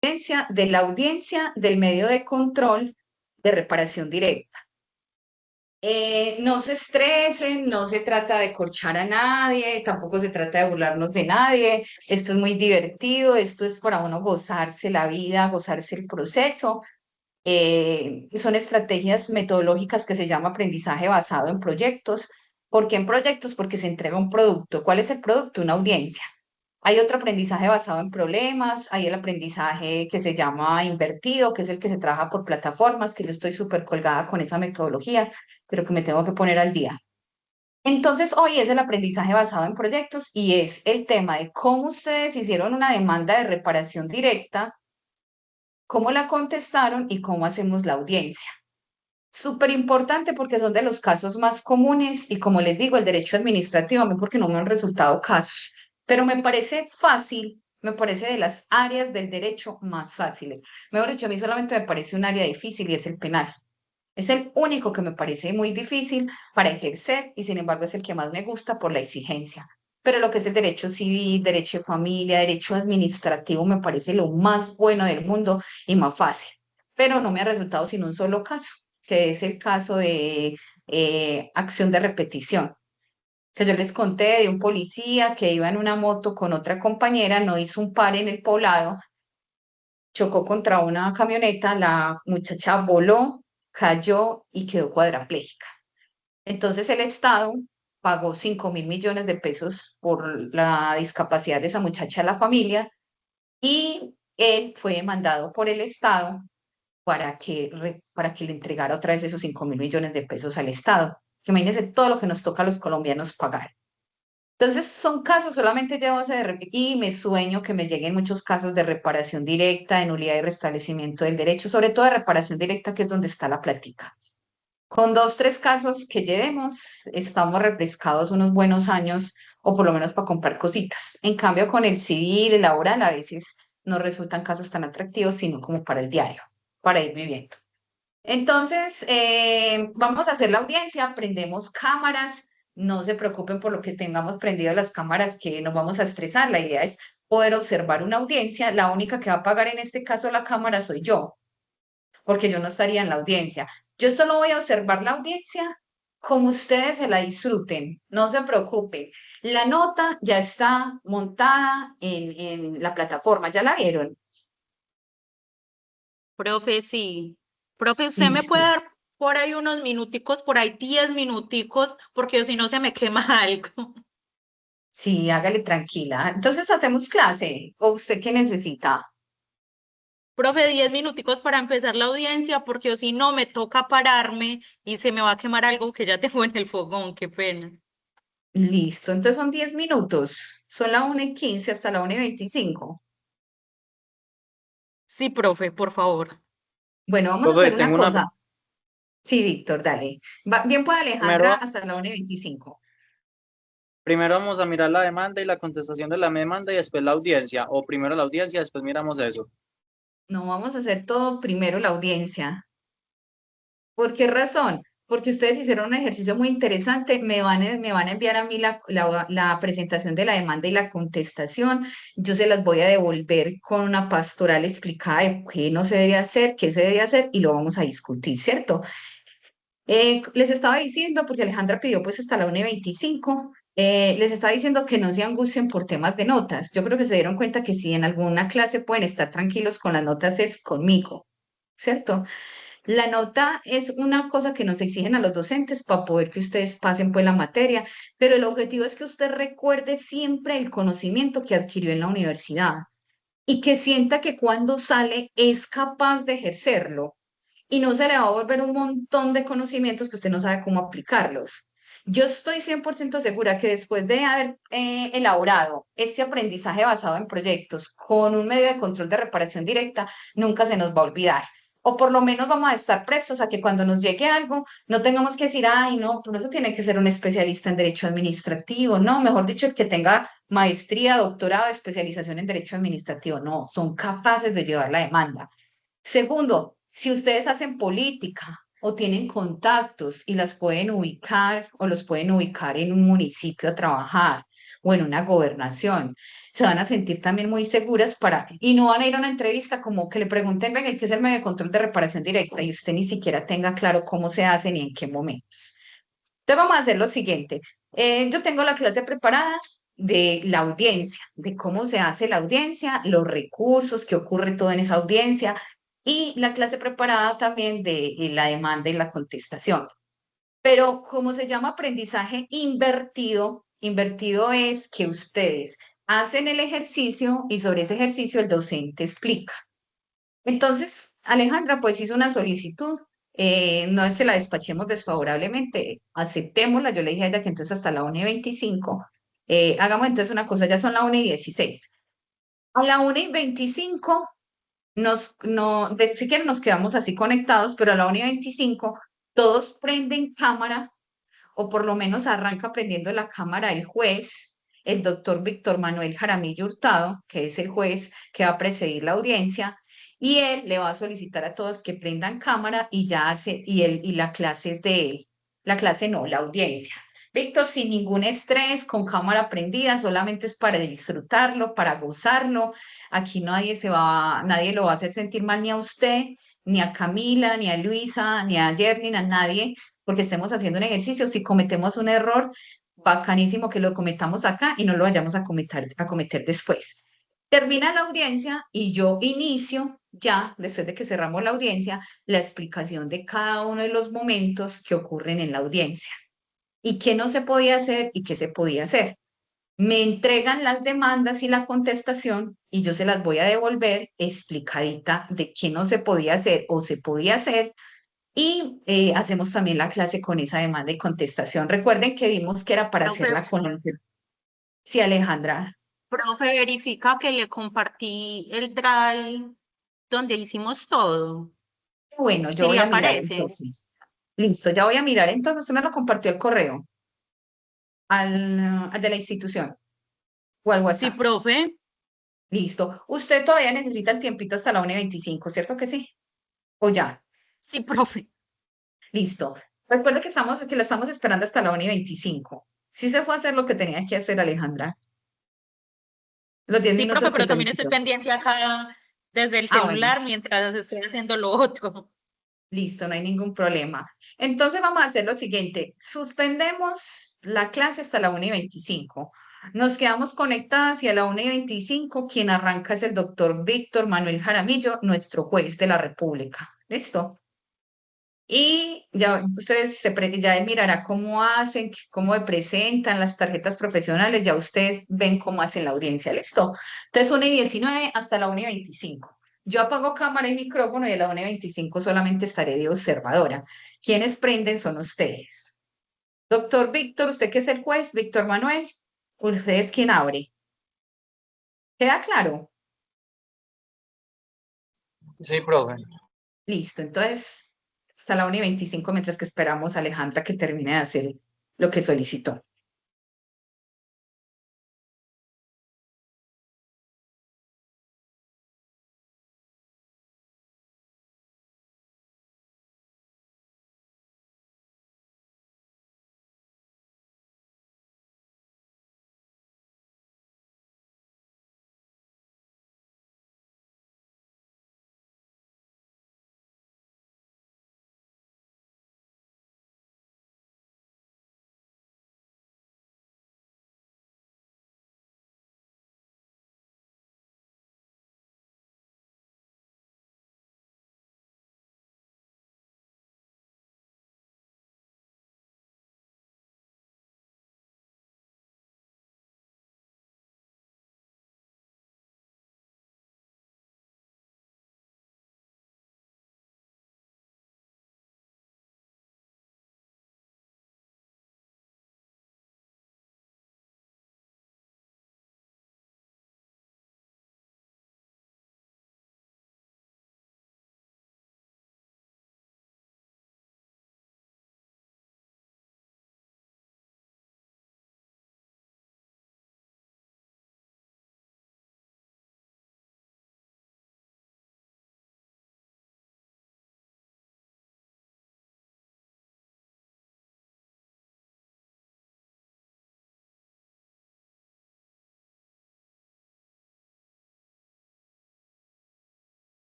de la audiencia del medio de control de reparación directa. No se estresen, no se trata de corchar a nadie, tampoco se trata de burlarnos de nadie. Esto es muy divertido, esto es para uno gozarse la vida, gozarse el proceso. Son estrategias metodológicas que se llama aprendizaje basado en proyectos. ¿Por qué en proyectos? Porque se entrega un producto. ¿Cuál es el producto? Una audiencia. Hay otro aprendizaje basado en problemas, hay el aprendizaje que se llama invertido, que es el que se trabaja por plataformas, que yo estoy súper colgada con esa metodología, pero que me tengo que poner al día. Entonces, hoy es el aprendizaje basado en proyectos y es el tema de cómo ustedes hicieron una demanda de reparación directa, cómo la contestaron y cómo hacemos la audiencia. Súper importante porque son de los casos más comunes y como les digo, el derecho administrativo, a mí porque no me han resultado casos, pero me parece fácil, me parece de las áreas del derecho más fáciles. Mejor dicho, a mí solamente me parece un área difícil y es el penal. Es el único que me parece muy difícil para ejercer y sin embargo es el que más me gusta por la exigencia. Pero lo que es el derecho civil, derecho de familia, derecho administrativo me parece lo más bueno del mundo y más fácil. Pero no me ha resultado sin un solo caso, que es el caso de acción de repetición. Que yo les conté de un policía que iba en una moto con otra compañera, no hizo un par en el poblado, chocó contra una camioneta, la muchacha voló, cayó y quedó cuadraplégica. Entonces el Estado pagó 5.000 millones de pesos por la discapacidad de esa muchacha a la familia y él fue demandado por el Estado para que le entregara otra vez esos 5.000 millones de pesos al Estado. Que imagínense todo lo que nos toca a los colombianos pagar. Entonces, son casos, solamente llevo ese de y me sueño que me lleguen muchos casos de reparación directa, de nulidad y restablecimiento del derecho, sobre todo de reparación directa, que es donde está la plática. Con dos, tres casos que llevemos, estamos refrescados unos buenos años, o por lo menos para comprar cositas. En cambio, con el civil, el laboral, a veces no resultan casos tan atractivos, sino como para el diario, para ir viviendo. Entonces, vamos a hacer la audiencia, prendemos cámaras, no se preocupen por lo que tengamos prendido las cámaras, que nos vamos a estresar. La idea es poder observar una audiencia. La única que va a pagar en este caso la cámara soy yo, porque yo no estaría en la audiencia. Yo solo voy a observar la audiencia como ustedes se la disfruten, no se preocupen. La nota ya está montada en la plataforma, ¿ya la vieron? Profe, sí. Profe, ¿usted me puede Listo. dar por ahí unos minuticos, por ahí 10 minuticos, porque si no se me quema algo? Sí, hágale tranquila. Entonces hacemos clase. ¿O usted qué necesita? Profe, 10 minuticos para empezar la audiencia, porque si no me toca pararme y se me va a quemar algo que ya tengo en el fogón, qué pena. Listo. Entonces son 10 minutos. Son la 1:15 hasta la 1:25. Sí, profe, por favor. Bueno, vamos a Profe, hacer una tengo una. cosa. Sí, Víctor, dale. Bien puede Alejandra Primero, hasta la 1:25. primero vamos a mirar la demanda y la contestación de la demanda y después la audiencia. O primero la audiencia, después miramos eso. No, vamos a hacer todo primero la audiencia. ¿Por qué razón? Porque ustedes hicieron un ejercicio muy interesante, me van a enviar a mí la presentación de la demanda y la contestación. Yo se las voy a devolver con una pastoral explicada de qué no se debe hacer, qué se debe hacer y lo vamos a discutir, ¿cierto? Les estaba diciendo, porque Alejandra pidió pues hasta la 1:25, les estaba diciendo que no se angustien por temas de notas. Yo creo que se dieron cuenta que si en alguna clase pueden estar tranquilos con las notas es conmigo, ¿cierto? La nota es una cosa que nos exigen a los docentes para poder que ustedes pasen pues la materia, pero el objetivo es que usted recuerde siempre el conocimiento que adquirió en la universidad y que sienta que cuando sale es capaz de ejercerlo y no se le va a volver un montón de conocimientos que usted no sabe cómo aplicarlos. Yo estoy 100% segura que después de haber elaborado este aprendizaje basado en proyectos con un medio de control de reparación directa, nunca se nos va a olvidar. O por lo menos vamos a estar prestos a que cuando nos llegue algo, no tengamos que decir, ay, no, por eso tiene que ser un especialista en derecho administrativo. No, mejor dicho, el que tenga maestría, doctorado, especialización en derecho administrativo. No, son capaces de llevar la demanda. Segundo, si ustedes hacen política o tienen contactos y las pueden ubicar o los pueden ubicar en un municipio a trabajar, o en una gobernación. Se van a sentir también muy seguras y no van a ir a una entrevista como que le pregunten, venga, ¿qué es el medio de control de reparación directa? Y usted ni siquiera tenga claro cómo se hace ni en qué momentos. Entonces vamos a hacer lo siguiente. Yo tengo la clase preparada de la audiencia, de cómo se hace la audiencia, los recursos, qué ocurre todo en esa audiencia, y la clase preparada también de la demanda y la contestación. Pero como se llama aprendizaje invertido, invertido es que ustedes hacen el ejercicio y sobre ese ejercicio el docente explica. Entonces, Alejandra pues hizo una solicitud, no se la despachemos desfavorablemente, aceptémosla. Yo le dije a ella que entonces hasta la 1:25, hagamos entonces una cosa, ya son la 1:16. A la 1:25 si quieren nos quedamos así conectados, pero a la 1:25 todos prenden cámara, o por lo menos arranca prendiendo la cámara el juez, el doctor Víctor Manuel Jaramillo Hurtado, que es el juez que va a presidir la audiencia, y él le va a solicitar a todos que prendan cámara y ya hace, y la clase es de él. La clase no, la audiencia. Víctor, sin ningún estrés, con cámara prendida, solamente es para disfrutarlo, para gozarlo. Aquí nadie lo va a hacer sentir mal, ni a usted, ni a Camila, ni a Luisa, ni a Yerlin, a nadie, porque estemos haciendo un ejercicio. Si cometemos un error, bacanísimo que lo cometamos acá y no lo vayamos a cometer después. Termina la audiencia y yo inicio ya, después de que cerramos la audiencia, la explicación de cada uno de los momentos que ocurren en la audiencia y qué no se podía hacer y qué se podía hacer. Me entregan las demandas y la contestación y yo se las voy a devolver explicadita de qué no se podía hacer o se podía hacer, y hacemos también la clase con esa demanda y contestación. Recuerden que vimos que era para Profe, hacerla con Sí, Alejandra. profe, verifica que le compartí el drive donde hicimos todo. Bueno, yo Si voy le a mirar aparece. entonces. Listo, ya voy a mirar. Entonces, usted me lo compartió el correo al de la institución o al Sí, WhatsApp. profe. Listo. Usted todavía necesita el tiempito hasta la 1:25, ¿cierto que sí? O ya. Sí, profe. Listo. Recuerde que la estamos esperando hasta la 1:25. Sí se fue a hacer lo que tenía que hacer, Alejandra. Los 10 Sí, profe, minutos que pero también estoy solicitó. pendiente acá desde el Ah, bueno. celular mientras estoy haciendo lo otro. Listo, no hay ningún problema. Entonces vamos a hacer lo siguiente. Suspendemos la clase hasta la 1:25. Nos quedamos conectadas y a la 1:25 quien arranca es el doctor Víctor Manuel Jaramillo, nuestro juez de la República. ¿Listo? Y ya ustedes ya él mirará cómo hacen, cómo presentan las tarjetas profesionales, ya ustedes ven cómo hacen la audiencia. ¿Listo? Entonces 1:19 hasta la 1:25. Yo apago cámara y micrófono y a la 1:25 solamente estaré de observadora. Quienes prenden son ustedes. Doctor Víctor, usted que es el juez, Víctor Manuel, usted es quien abre. ¿Queda claro? Sí, profe. Listo, entonces hasta la 1:25 mientras que esperamos a Alejandra que termine de hacer lo que solicitó.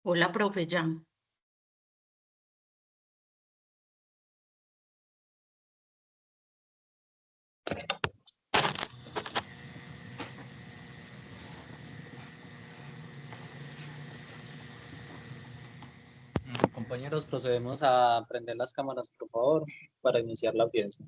Hola, profe, ya. Compañeros, procedemos a prender las cámaras, por favor, para iniciar la audiencia.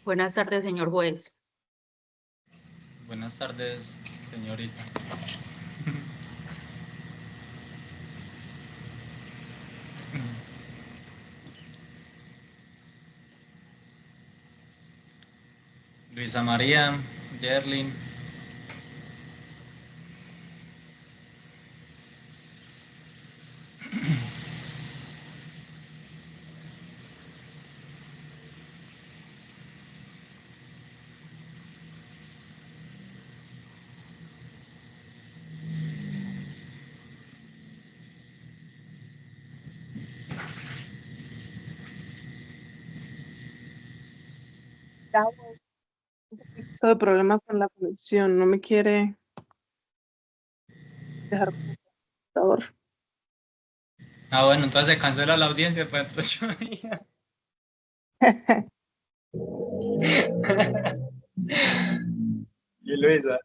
Buenas tardes, señor juez. Buenas tardes, señorita. Luisa María, Yerlin. Todo el problema con la conexión, no me quiere dejar con el computador. Bueno, entonces se cancela la audiencia para dentro de 8 días. Y Luisa.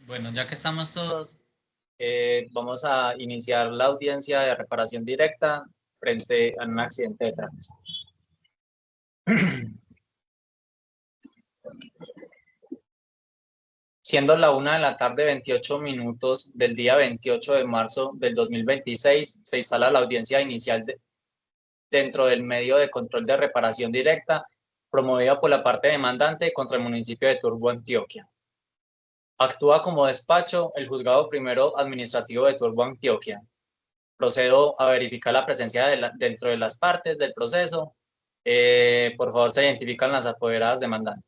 Bueno, ya que estamos todos, Vamos a iniciar la audiencia de reparación directa frente a un accidente de tránsito. Siendo la 1:00 p.m. 28 minutos del día 28 de marzo del 2026, se instala la audiencia inicial dentro del medio de control de reparación directa promovida por la parte demandante contra el municipio de Turbo, Antioquia. Actúa como despacho el Juzgado Primero Administrativo de Turbo, Antioquia. Procedo a verificar la presencia dentro de las partes del proceso. Por favor, se identifican las apoderadas demandantes.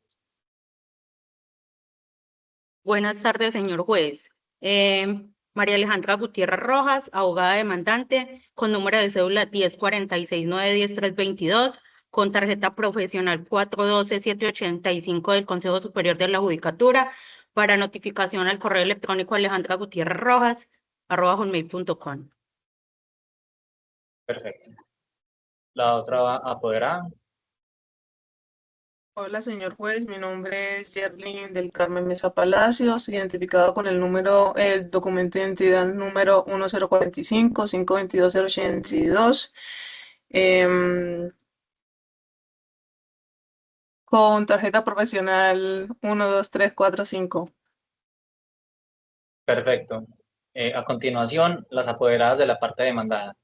Buenas tardes, señor juez. María Alejandra Gutiérrez Rojas, abogada demandante, con número de cédula 1046910322, con tarjeta profesional 412785 del Consejo Superior de la Judicatura, para notificación al correo electrónico alejandragutierrezrojas@hotmail.com. Perfecto. La otra apoderada. Hola, señor juez, mi nombre es Yerlin del Carmen Mesa Palacios, identificado con el documento de identidad número 1045-522-082, con tarjeta profesional 12345. Perfecto. A continuación, las apoderadas de la parte demandada.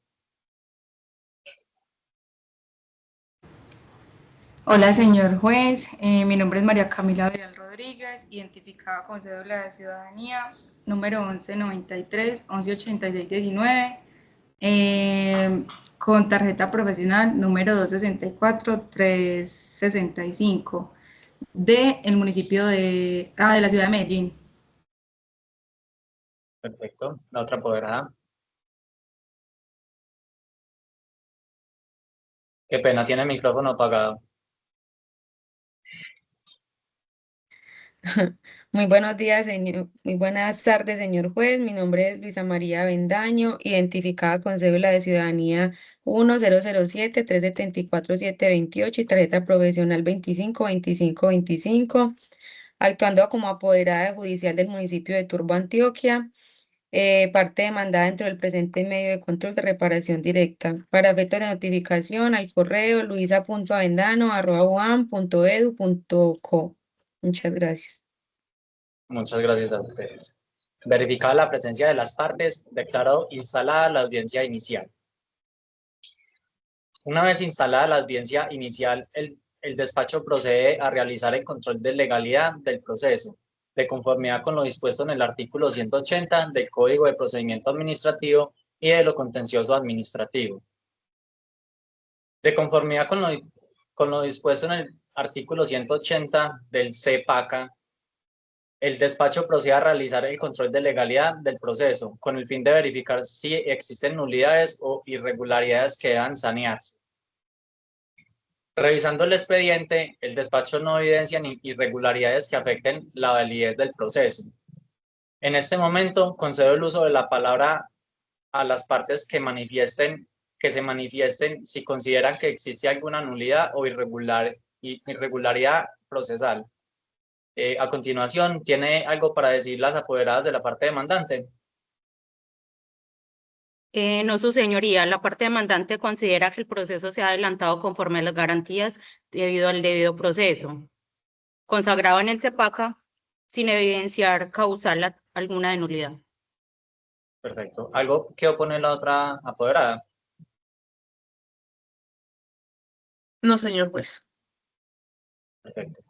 Hola, señor juez. Mi nombre es María Camila Vidal Rodríguez, identificada con cédula de ciudadanía número 1193-118619, con tarjeta profesional número 264-365 del municipio de la ciudad de Medellín. Perfecto. La otra apoderada. Qué pena, tiene el micrófono apagado. Muy buenos días, señor. Muy buenas tardes, señor juez. Mi nombre es Luisa María Bendaño, identificada con cédula de ciudadanía 1007-374-728 y tarjeta profesional 252525, actuando como apoderada judicial del municipio de Turbo, Antioquia, parte demandada dentro del presente medio de control de reparación directa. Para efectos de notificación, al correo luisa.avendano@uam.edu.co. Muchas gracias. Muchas gracias a ustedes. Verificada la presencia de las partes, declaro instalada la audiencia inicial. Una vez instalada la audiencia inicial, el despacho procede a realizar el control de legalidad del proceso, de conformidad con lo dispuesto en el artículo 180 del Código de Procedimiento Administrativo y de lo contencioso administrativo. De conformidad con lo dispuesto en el artículo 180 del CPACA, el despacho procede a realizar el control de legalidad del proceso, con el fin de verificar si existen nulidades o irregularidades que deban sanearse. Revisando el expediente, el despacho no evidencia ni irregularidades que afecten la validez del proceso. En este momento, concedo el uso de la palabra a las partes que se manifiesten si consideran que existe alguna nulidad o irregularidad procesal. A continuación, ¿tiene algo para decir las apoderadas de la parte demandante? No, su señoría, la parte demandante considera que el proceso se ha adelantado conforme a las garantías debido al debido proceso, consagrado en el CEPACA, sin evidenciar causal alguna de nulidad. Perfecto. ¿Algo que oponer la otra apoderada? No, señor juez. Perfecto.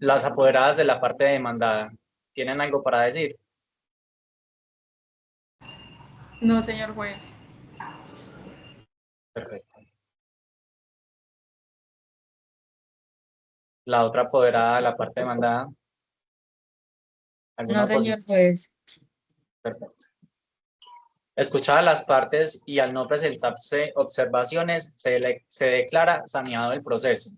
Las apoderadas de la parte demandada, ¿tienen algo para decir? No, señor juez. Perfecto. La otra apoderada de la parte demandada, ¿alguna No, oposición? señor juez. Perfecto. Escuchadas las partes y al no presentarse observaciones, se declara saneado el proceso.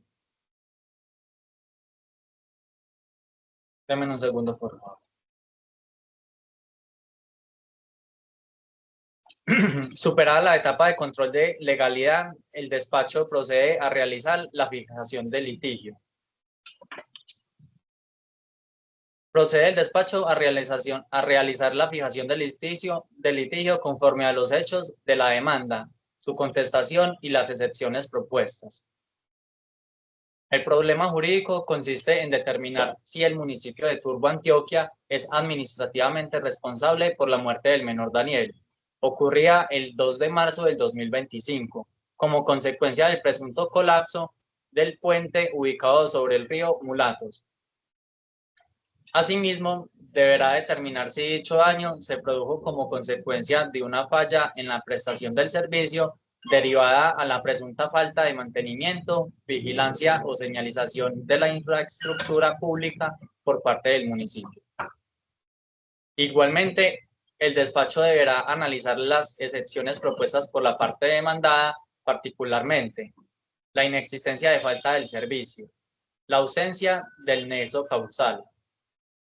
Denme un segundo, por favor. Superada la etapa de control de legalidad, el despacho procede a realizar la fijación del litigio. Procede el despacho a realizar la fijación del litigio conforme a los hechos de la demanda, su contestación y las excepciones propuestas. El problema jurídico consiste en determinar si el municipio de Turbo, Antioquia, es administrativamente responsable por la muerte del menor Daniel, ocurría el 2 de marzo del 2025, como consecuencia del presunto colapso del puente ubicado sobre el río Mulatos. Asimismo, deberá determinar si dicho daño se produjo como consecuencia de una falla en la prestación del servicio derivada a la presunta falta de mantenimiento, vigilancia o señalización de la infraestructura pública por parte del municipio. Igualmente, el despacho deberá analizar las excepciones propuestas por la parte demandada, particularmente la inexistencia de falta del servicio, la ausencia del nexo causal,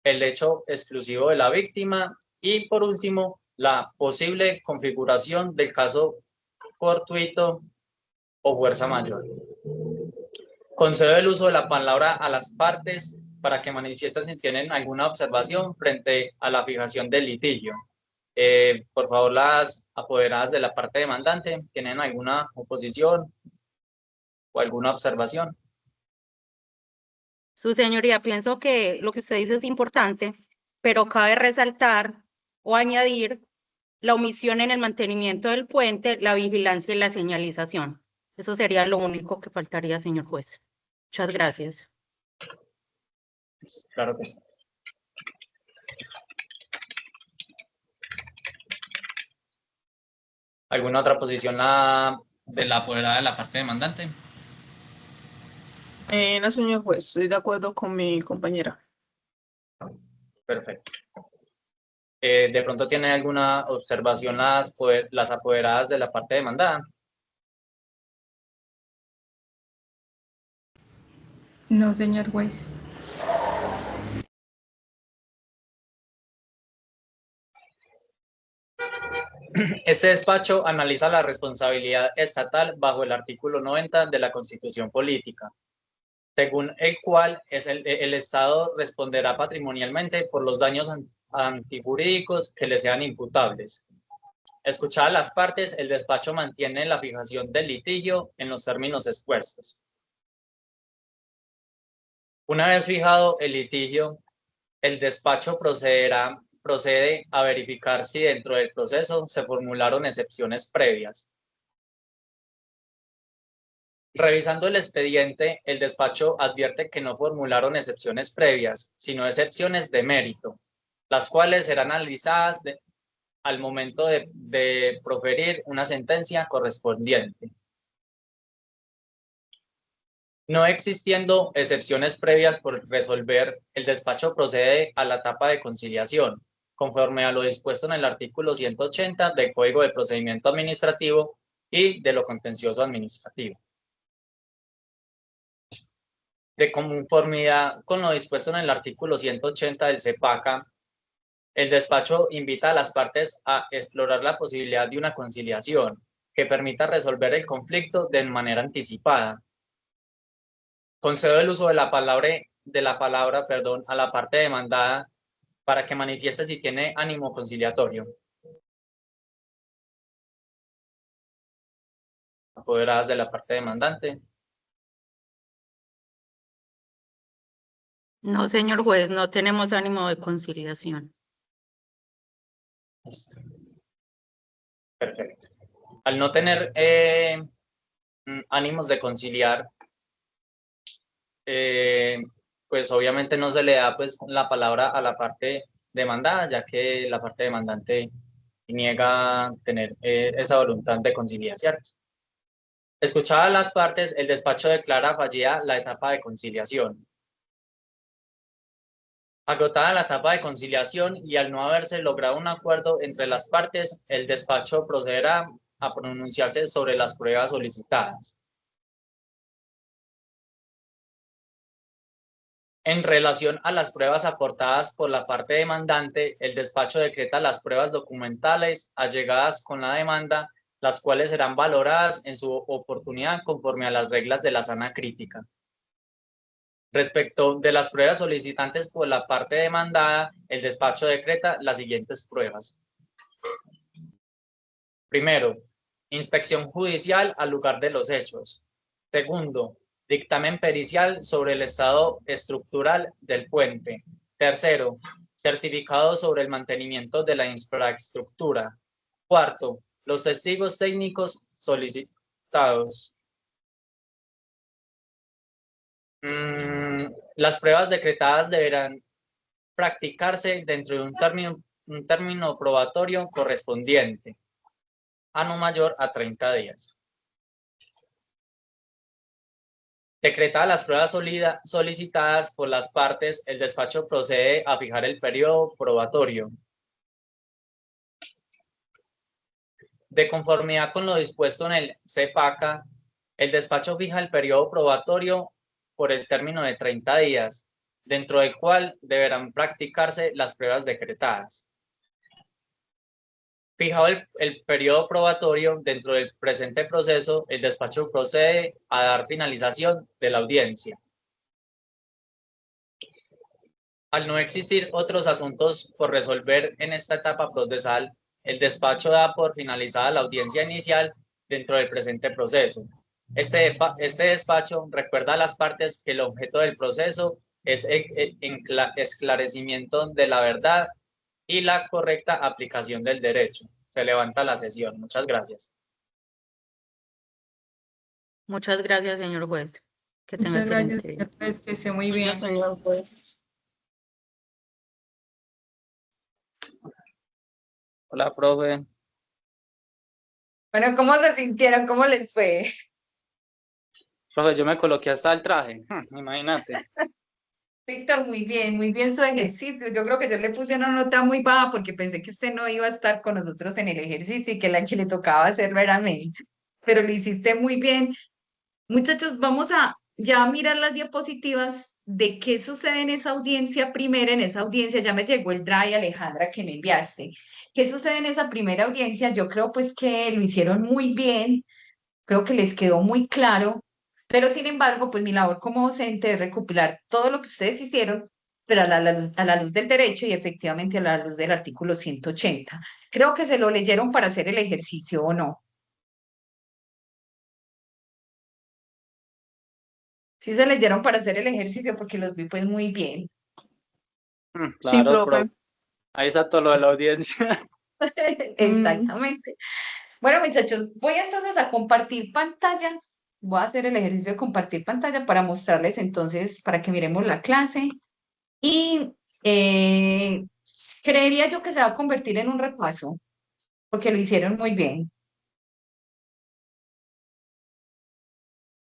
el hecho exclusivo de la víctima y, por último, la posible configuración del caso fortuito o fuerza mayor. Concedo el uso de la palabra a las partes para que manifiesten si tienen alguna observación frente a la fijación del litigio. Por favor, las apoderadas de la parte demandante, ¿tienen alguna oposición o alguna observación? Su señoría, pienso que lo que usted dice es importante, pero cabe resaltar o añadir la omisión en el mantenimiento del puente, la vigilancia y la señalización. Eso sería lo único que faltaría, señor juez. Muchas gracias. Claro que sí. ¿Alguna otra posición De la apoderada de la parte demandante? No, señor juez, estoy de acuerdo con mi compañera. Perfecto. ¿De pronto tiene alguna observación las apoderadas de la parte demandada? No, señor juez. Este despacho analiza la responsabilidad estatal bajo el artículo 90 de la Constitución Política, según el cual el Estado responderá patrimonialmente por los daños antijurídicos que le sean imputables. Escuchadas las partes, el despacho mantiene la fijación del litigio en los términos expuestos. Una vez fijado el litigio, el despacho procede a verificar si dentro del proceso se formularon excepciones previas. Revisando el expediente, el despacho advierte que no formularon excepciones previas, sino excepciones de mérito, las cuales serán analizadas al momento de proferir una sentencia correspondiente. No existiendo excepciones previas por resolver, el despacho procede a la etapa de conciliación, conforme a lo dispuesto en el artículo 180 del Código de Procedimiento Administrativo y de lo contencioso administrativo. De conformidad con lo dispuesto en el artículo 180 del CEPACA, el despacho invita a las partes a explorar la posibilidad de una conciliación que permita resolver el conflicto de manera anticipada. Concedo el uso de la palabra a la parte demandada para que manifieste si tiene ánimo conciliatorio. Apoderadas de la parte demandante. No, señor juez, no tenemos ánimo de conciliación. Perfecto. Al no tener ánimos de conciliar, pues obviamente no se le da pues la palabra a la parte demandada, ya que la parte demandante niega tener esa voluntad de conciliar, ¿cierto? Escuchadas las partes, el despacho declara fallida la etapa de conciliación. Agotada la etapa de conciliación y al no haberse logrado un acuerdo entre las partes, el despacho procederá a pronunciarse sobre las pruebas solicitadas. En relación a las pruebas aportadas por la parte demandante, el despacho decreta las pruebas documentales allegadas con la demanda, las cuales serán valoradas en su oportunidad conforme a las reglas de la sana crítica. Respecto de las pruebas solicitantes por la parte demandada, el despacho decreta las siguientes pruebas. Primero, inspección judicial al lugar de los hechos. Segundo, dictamen pericial sobre el estado estructural del puente. Tercero, certificado sobre el mantenimiento de la infraestructura. Cuarto, los testigos técnicos solicitados. Las pruebas decretadas deberán practicarse dentro de un término probatorio correspondiente, a no mayor a 30 días. Decretadas las pruebas solicitadas por las partes, el despacho procede a fijar el periodo probatorio. De conformidad con lo dispuesto en el CEPACA, el despacho fija el periodo probatorio por el término de 30 días, dentro del cual deberán practicarse las pruebas decretadas. Fijado el periodo probatorio dentro del presente proceso, el despacho procede a dar finalización de la audiencia. Al no existir otros asuntos por resolver en esta etapa procesal, el despacho da por finalizada la audiencia inicial dentro del presente proceso. Este despacho recuerda a las partes que el objeto del proceso es el esclarecimiento de la verdad y la correcta aplicación del derecho. Se levanta la sesión. Muchas gracias. Muchas gracias, señor juez. Que tenga Muchas gracias, excelente día. señor juez, que esté muy bien. Señor juez. Hola, profe. Bueno, ¿cómo se sintieron? ¿Cómo les fue? Profe, yo me coloqué hasta el traje. Imagínate. Víctor, muy bien su ejercicio. Yo creo que yo le puse una nota muy baja porque pensé que usted no iba a estar con nosotros en el ejercicio y que la que le tocaba hacer era a mí. Pero lo hiciste muy bien. Muchachos, vamos a ya mirar las diapositivas de qué sucede en esa audiencia primera, en esa audiencia, ya me llegó el drive, Alejandra, que me enviaste. ¿Qué sucede en esa primera audiencia? Yo creo pues que lo hicieron muy bien, creo que les quedó muy claro, pero sin embargo, pues mi labor como docente es recopilar todo lo que ustedes hicieron, pero a la luz del derecho y efectivamente a la luz del artículo 180. Creo que se lo leyeron para hacer el ejercicio o no. Sí se leyeron para hacer el ejercicio porque los vi pues muy bien. Sí, Claro, profe. ahí está todo lo de la audiencia. Exactamente. Bueno, muchachos, voy entonces a compartir pantalla. Voy a hacer el ejercicio de compartir pantalla para mostrarles entonces, para que miremos la clase. Y creería yo que se va a convertir en un repaso, porque lo hicieron muy bien.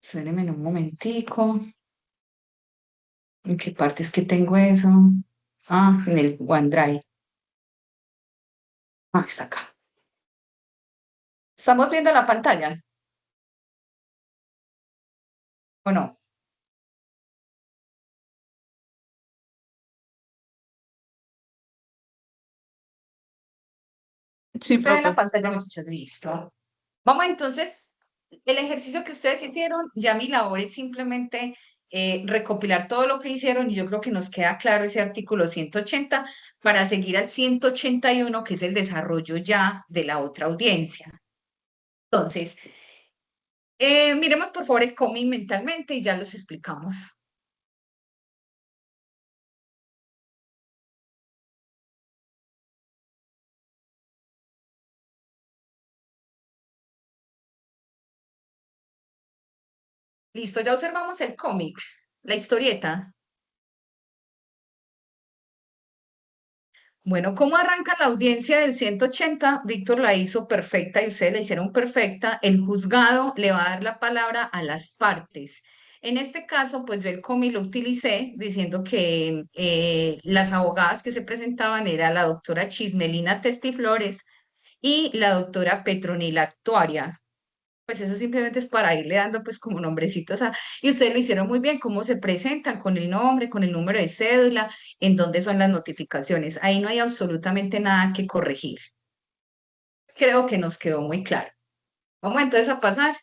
Espérenme un momentico. ¿En qué parte es que tengo eso? Ah, en el OneDrive. Ah, está acá. ¿Estamos viendo la pantalla? ¿O no? Sí, Se ve la profe. pantalla, muchachos, listo. Vamos entonces, el ejercicio que ustedes hicieron, ya mi labor es simplemente recopilar todo lo que hicieron y yo creo que nos queda claro ese artículo 180 para seguir al 181, que es el desarrollo ya de la otra audiencia. Entonces, miremos por favor el cómic mentalmente y ya los explicamos. Listo, ya observamos el cómic, la historieta. Bueno, ¿cómo arranca la audiencia del 180? Víctor la hizo perfecta y ustedes la hicieron perfecta. El juzgado le va a dar la palabra a las partes. En este caso, pues yo el cómic lo utilicé diciendo que las abogadas que se presentaban era la doctora Chismelina Testiflores y la doctora Petronila Actuaria. Pues eso simplemente es para irle dando pues como nombrecitos y ustedes lo hicieron muy bien, cómo se presentan con el nombre, con el número de cédula, en dónde son las notificaciones. Ahí no hay absolutamente nada que corregir. Creo que nos quedó muy claro. Vamos entonces a pasar.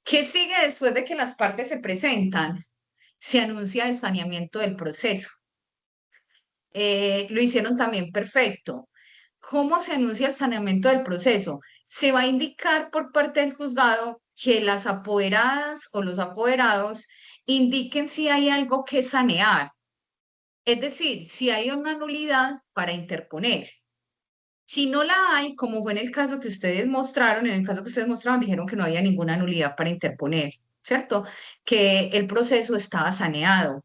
¿Qué sigue después de que las partes se presentan? Se anuncia el saneamiento del proceso. Lo hicieron también perfecto. ¿Cómo se anuncia el saneamiento del proceso? Se va a indicar por parte del juzgado que las apoderadas o los apoderados indiquen si hay algo que sanear, es decir, si hay una nulidad para interponer. Si no la hay, como fue en el caso que ustedes mostraron, en el caso que ustedes mostraron, dijeron que no había ninguna nulidad para interponer, ¿cierto? Que el proceso estaba saneado.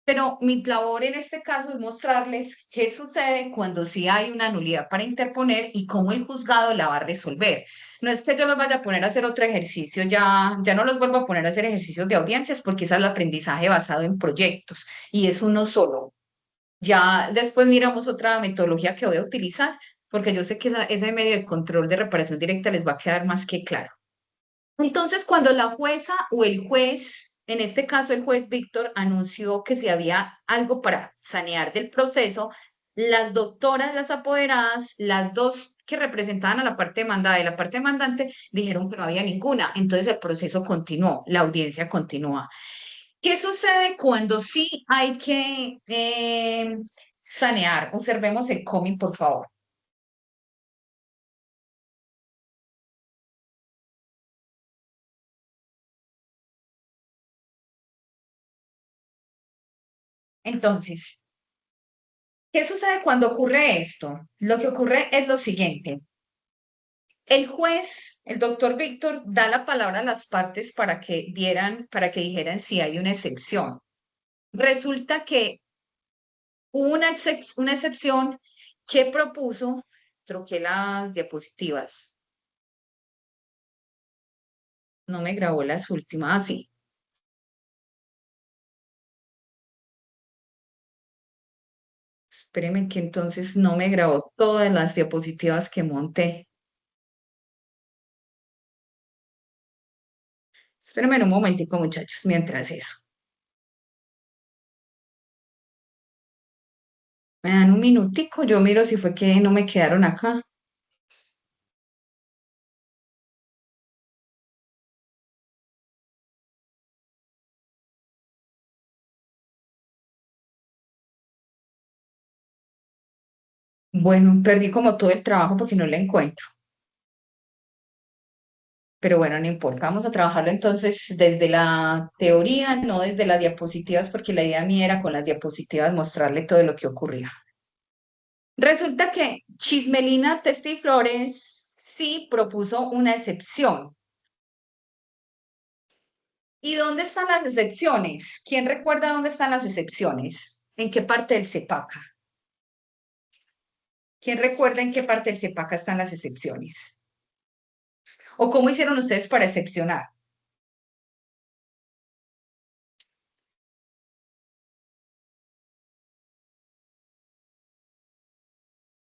Pero mi labor en este caso es mostrarles qué sucede cuando sí hay una nulidad para interponer y cómo el juzgado la va a resolver. No es que yo los vaya a poner a hacer otro ejercicio, ya no los vuelvo a poner a hacer ejercicios de audiencias porque ese es el aprendizaje basado en proyectos y es uno solo. Ya después miramos otra metodología que voy a utilizar porque yo sé que ese medio de control de reparación directa les va a quedar más que claro. Entonces, cuando la jueza o el juez, en este caso el juez Víctor, anunció que si había algo para sanear del proceso, las doctoras, las apoderadas, las dos que representaban a la parte demandada y la parte demandante, dijeron que no había ninguna. Entonces el proceso continuó, la audiencia continúa. ¿Qué sucede cuando sí hay que sanear? Observemos el cómic, por favor. Entonces, ¿qué sucede cuando ocurre esto? Lo que ocurre es lo siguiente. El juez, el doctor Víctor, da la palabra a las partes para que dijeran si hay una excepción. Resulta que hubo una excepción que propuso, troqué las diapositivas, no me grabó las últimas, sí. Espéreme que entonces no me grabó todas las diapositivas que monté. Espérenme un momentico, muchachos, mientras eso. Me dan un minutico, yo miro si fue que no me quedaron acá. Bueno, perdí como todo el trabajo porque no la encuentro. Pero bueno, no importa. Vamos a trabajarlo entonces desde la teoría, no desde las diapositivas, porque la idea mía era con las diapositivas mostrarle todo lo que ocurría. Resulta que Chismelina Testiflores sí propuso una excepción. ¿Y dónde están las excepciones? ¿Quién recuerda dónde están las excepciones? ¿En qué parte del CEPACA? ¿Quién recuerda en qué parte del CEPACA están las excepciones? ¿O cómo hicieron ustedes para excepcionar?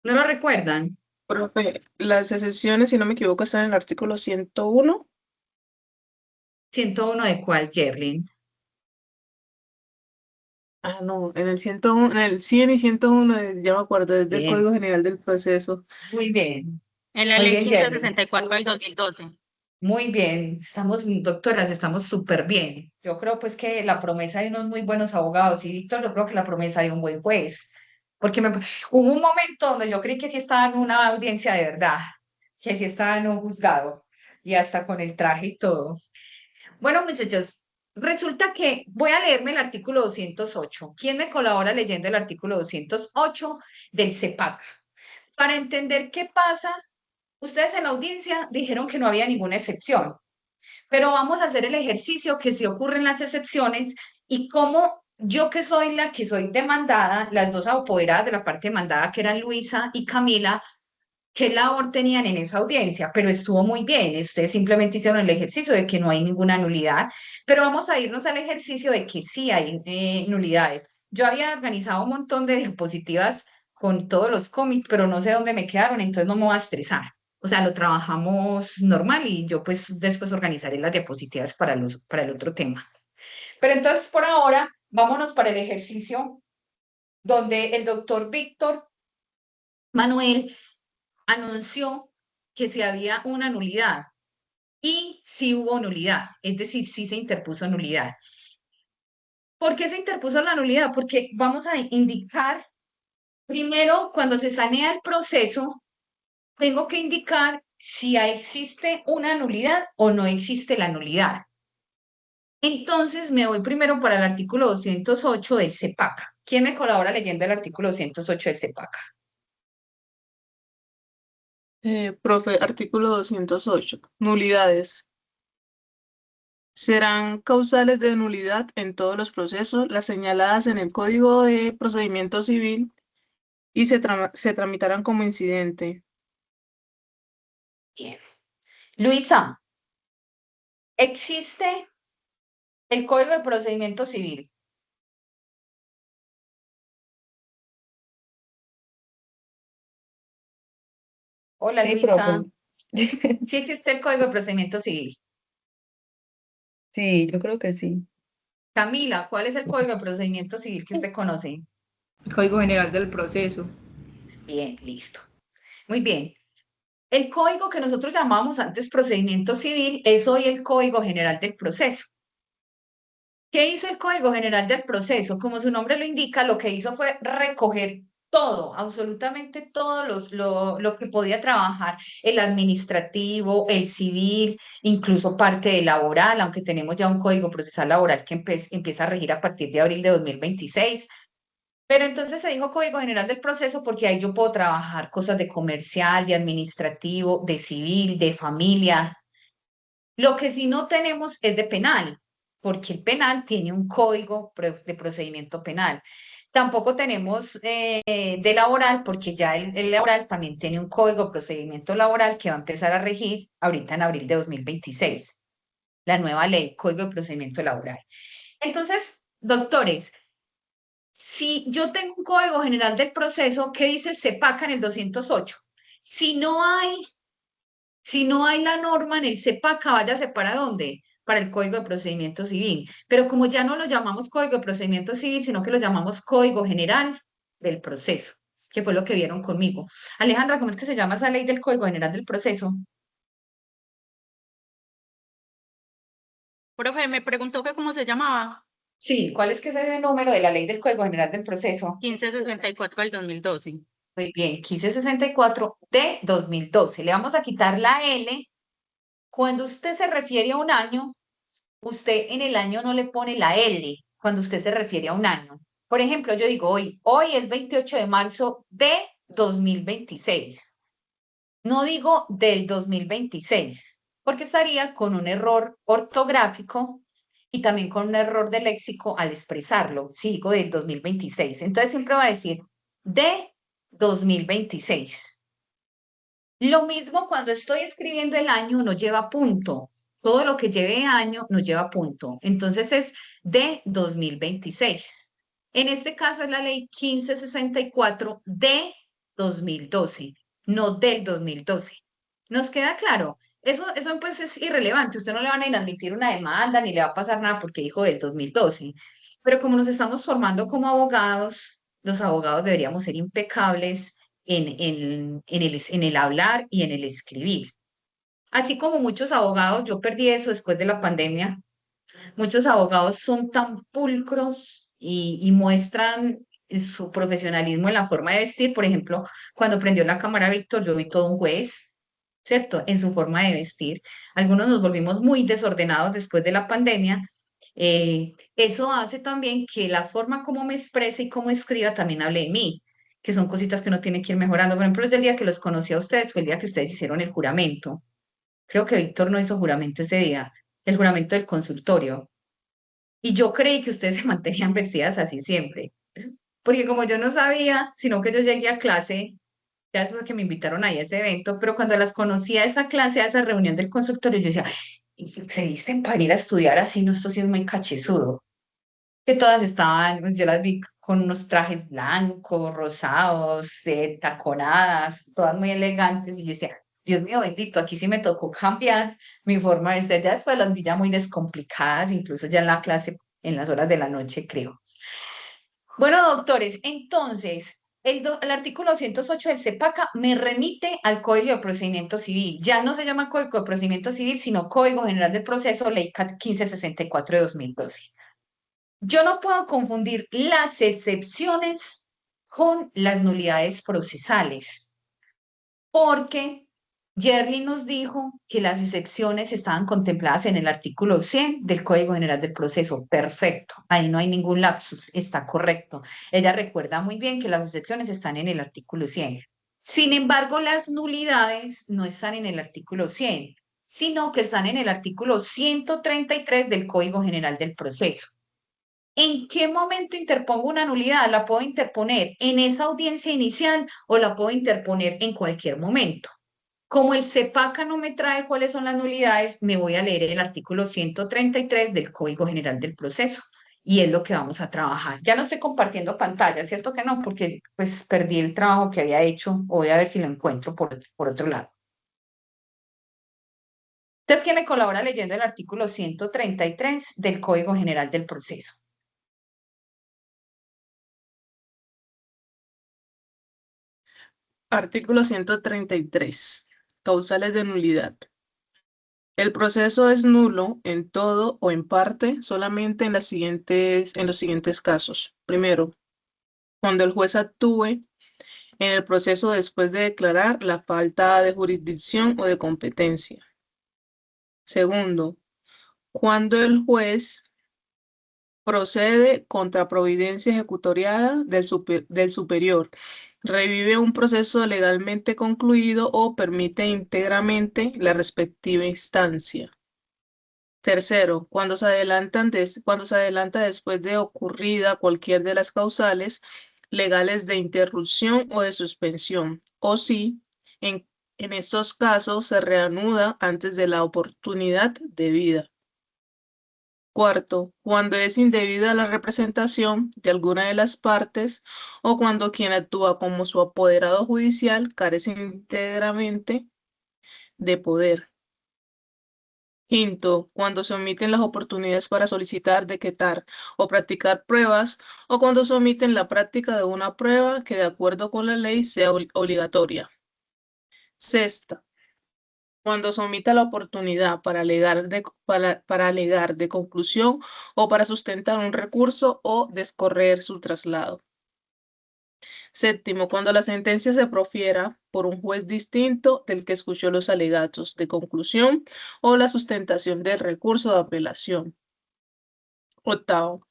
¿No lo recuerdan? Profe, las excepciones, si no me equivoco, están en el artículo 101. 101 de cuál, Jerlin. Ah, no, en el 101, en el 100 y 101, ya me acuerdo, es del Bien, Código General del Proceso. muy bien. En la Muy ley bien, Jerlin. 1564 del 2012. Muy bien. Estamos, doctoras, estamos súper bien. Yo creo pues que la promesa de unos muy buenos abogados y Víctor, yo creo que la promesa de un buen juez. Porque hubo un momento donde yo creí que sí estaba en una audiencia de verdad, que sí estaba en un juzgado y hasta con el traje y todo. Bueno, muchachos, resulta que voy a leerme el artículo 208. ¿Quién me colabora leyendo el artículo 208 del CEPAC? Para entender qué pasa, ustedes en la audiencia dijeron que no había ninguna excepción, pero vamos a hacer el ejercicio que sí ocurren las excepciones y cómo yo que soy la que soy demandada, las dos apoderadas de la parte demandada que eran Luisa y Camila, qué labor tenían en esa audiencia, pero estuvo muy bien. Ustedes simplemente hicieron el ejercicio de que no hay ninguna nulidad, pero vamos a irnos al ejercicio de que sí hay nulidades. Yo había organizado un montón de diapositivas con todos los cómics, pero no sé dónde me quedaron, entonces no me voy a estresar. O sea, lo trabajamos normal y yo pues después organizaré las diapositivas para el otro tema. Pero entonces por ahora, vámonos para el ejercicio donde el doctor Víctor Manuel anunció que si había una nulidad y si hubo nulidad, es decir, si se interpuso nulidad. ¿Por qué se interpuso la nulidad? Porque vamos a indicar, primero, cuando se sanea el proceso, tengo que indicar si existe una nulidad o no existe la nulidad. Entonces, me voy primero para el artículo 208 del CEPACA. ¿Quién me colabora leyendo el artículo 208 del CEPACA? Profe, artículo 208. Nulidades. Serán causales de nulidad en todos los procesos las señaladas en el Código de Procedimiento Civil y se tramitarán como incidente. Bien. Luisa, ¿existe el Código de Procedimiento Civil? Hola, Sí, Luisa. profe. Sí existe el Código de Procedimiento Civil. Sí, yo creo que sí. Camila, ¿cuál es el Código de Procedimiento Civil que usted conoce? El Código General del Proceso. Bien, listo. Muy bien. El código que nosotros llamábamos antes procedimiento civil es hoy el Código General del Proceso. ¿Qué hizo el Código General del Proceso? Como su nombre lo indica, lo que hizo fue recoger todo, absolutamente todo lo que podía trabajar el administrativo, el civil, incluso parte del laboral, aunque tenemos ya un Código Procesal Laboral que empieza a regir a partir de abril de 2026. Pero entonces se dijo Código General del Proceso porque ahí yo puedo trabajar cosas de comercial, de administrativo, de civil, de familia. Lo que sí no tenemos es de penal, porque el penal tiene un código de procedimiento penal. Tampoco tenemos de laboral, porque ya el laboral también tiene un código de procedimiento laboral que va a empezar a regir ahorita en abril de 2026, la nueva ley, Código de Procedimiento Laboral. Entonces, doctores, si yo tengo un Código General del Proceso, ¿qué dice el CEPACA en el 208? Si no hay la norma en el CEPACA, váyase para dónde, para el Código de Procedimiento Civil. Pero como ya no lo llamamos Código de Procedimiento Civil, sino que lo llamamos Código General del Proceso, que fue lo que vieron conmigo. Alejandra, ¿cómo es que se llama esa ley del Código General del Proceso? Profe, me preguntó que cómo se llamaba. Sí, ¿cuál es que es el número de la ley del Código General del Proceso? 1564 del 2012. Muy bien, 1564 de 2012. Le vamos a quitar la L. Cuando usted se refiere a un año, usted en el año no le pone la L cuando usted se refiere a un año. Por ejemplo, yo digo hoy es 28 de marzo de 2026. No digo del 2026, porque estaría con un error ortográfico y también con un error de léxico al expresarlo. Si digo del 2026, entonces siempre va a decir de 2026. Lo mismo cuando estoy escribiendo el año no lleva punto. Todo lo que lleve año no lleva punto. Entonces es de 2026. En este caso es la ley 1564 de 2012, no del 2012. ¿Nos queda claro? Eso pues es irrelevante. Usted no le van a inadmitir una demanda ni le va a pasar nada porque dijo del 2012. Pero como nos estamos formando como abogados, los abogados deberíamos ser impecables en el hablar y en el escribir. Así como muchos abogados, yo perdí eso después de la pandemia, muchos abogados son tan pulcros y muestran su profesionalismo en la forma de vestir. Por ejemplo, cuando prendió la cámara Víctor, yo vi todo un juez, ¿cierto? En su forma de vestir. Algunos nos volvimos muy desordenados después de la pandemia. Eso hace también que la forma como me exprese y cómo escriba también hable de mí, que son cositas que uno tiene que ir mejorando. Por ejemplo, desde el día que los conocí a ustedes fue el día que ustedes hicieron el juramento. Creo que Víctor no hizo juramento ese día, el juramento del consultorio. Y yo creí que ustedes se mantenían vestidas así siempre, porque como yo no sabía, sino que yo llegué a clase, ya después que me invitaron ahí a ese evento, pero cuando las conocí a esa clase, a esa reunión del consultorio, yo decía, se dicen para ir a estudiar así, no, esto sí es muy cachezudo. Que todas estaban, pues yo las vi con unos trajes blancos, rosados, taconadas, todas muy elegantes, y yo decía, Dios mío bendito, aquí sí me tocó cambiar mi forma de ser. Ya después las vi ya muy descomplicadas, incluso ya en la clase, en las horas de la noche, creo. Bueno, doctores, entonces, el artículo 208 del CEPACA me remite al Código de Procedimiento Civil. Ya no se llama Código de Procedimiento Civil, sino Código General del Proceso, Ley 1564 de 2012. Yo no puedo confundir las excepciones con las nulidades procesales, porque Yerli nos dijo que las excepciones estaban contempladas en el artículo 100 del Código General del Proceso. Perfecto, ahí no hay ningún lapsus, está correcto. Ella recuerda muy bien que las excepciones están en el artículo 100. Sin embargo, las nulidades no están en el artículo 100, sino que están en el artículo 133 del Código General del Proceso. ¿En qué momento interpongo una nulidad? ¿La puedo interponer en esa audiencia inicial o la puedo interponer en cualquier momento? Como el CEPACA no me trae cuáles son las nulidades, me voy a leer el artículo 133 del Código General del Proceso y es lo que vamos a trabajar. Ya no estoy compartiendo pantalla, ¿cierto que no? Porque pues perdí el trabajo que había hecho. Voy a ver si lo encuentro por otro lado. Entonces, ¿quién me colabora leyendo el artículo 133 del Código General del Proceso? Artículo 133. Causales de nulidad. El proceso es nulo en todo o en parte solamente en los siguientes casos. Primero, cuando el juez actúe en el proceso después de declarar la falta de jurisdicción o de competencia. Segundo, cuando el juez procede contra providencia ejecutoriada del superior, revive un proceso legalmente concluido o permite íntegramente la respectiva instancia. Tercero, cuando se adelanta después de ocurrida cualquier de las causales legales de interrupción o de suspensión, o si en estos casos se reanuda antes de la oportunidad debida. Cuarto, cuando es indebida la representación de alguna de las partes o cuando quien actúa como su apoderado judicial carece íntegramente de poder. Quinto, cuando se omiten las oportunidades para solicitar, decretar o practicar pruebas, o cuando se omiten la práctica de una prueba que de acuerdo con la ley sea obligatoria. Sexta, cuando se omita la oportunidad para alegar de conclusión o para sustentar un recurso o descorrer su traslado. Séptimo, cuando la sentencia se profiera por un juez distinto del que escuchó los alegatos de conclusión o la sustentación del recurso de apelación. Octavo,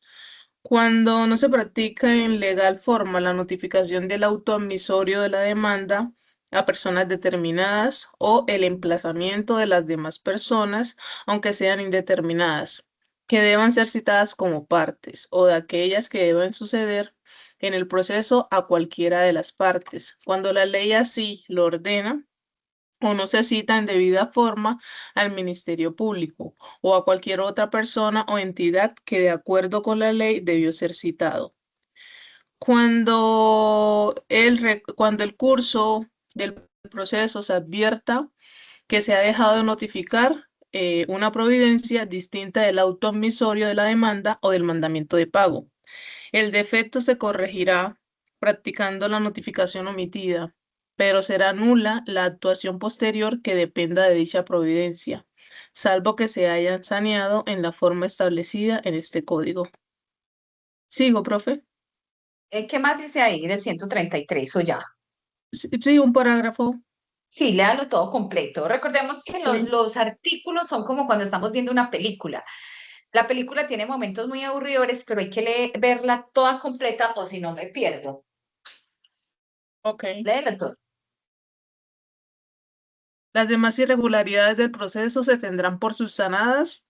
cuando no se practica en legal forma la notificación del auto admisorio de la demanda a personas determinadas o el emplazamiento de las demás personas, aunque sean indeterminadas, que deban ser citadas como partes o de aquellas que deban suceder en el proceso a cualquiera de las partes, cuando la ley así lo ordena o no se cita en debida forma al Ministerio Público o a cualquier otra persona o entidad que de acuerdo con la ley debió ser citado. Cuando el curso del proceso se advierta que se ha dejado de notificar una providencia distinta del auto admisorio de la demanda o del mandamiento de pago. El defecto se corregirá practicando la notificación omitida, pero será nula la actuación posterior que dependa de dicha providencia, salvo que se hayan saneado en la forma establecida en este código. ¿Sigo, profe? ¿Qué más dice ahí del 133 o ya? Sí, un parágrafo. Sí, léalo todo completo. Recordemos que Sí. los artículos son como cuando estamos viendo una película. La película tiene momentos muy aburridores, pero hay que verla toda completa o si no me pierdo. Ok. Léelo todo. Las demás irregularidades del proceso se tendrán por subsanadas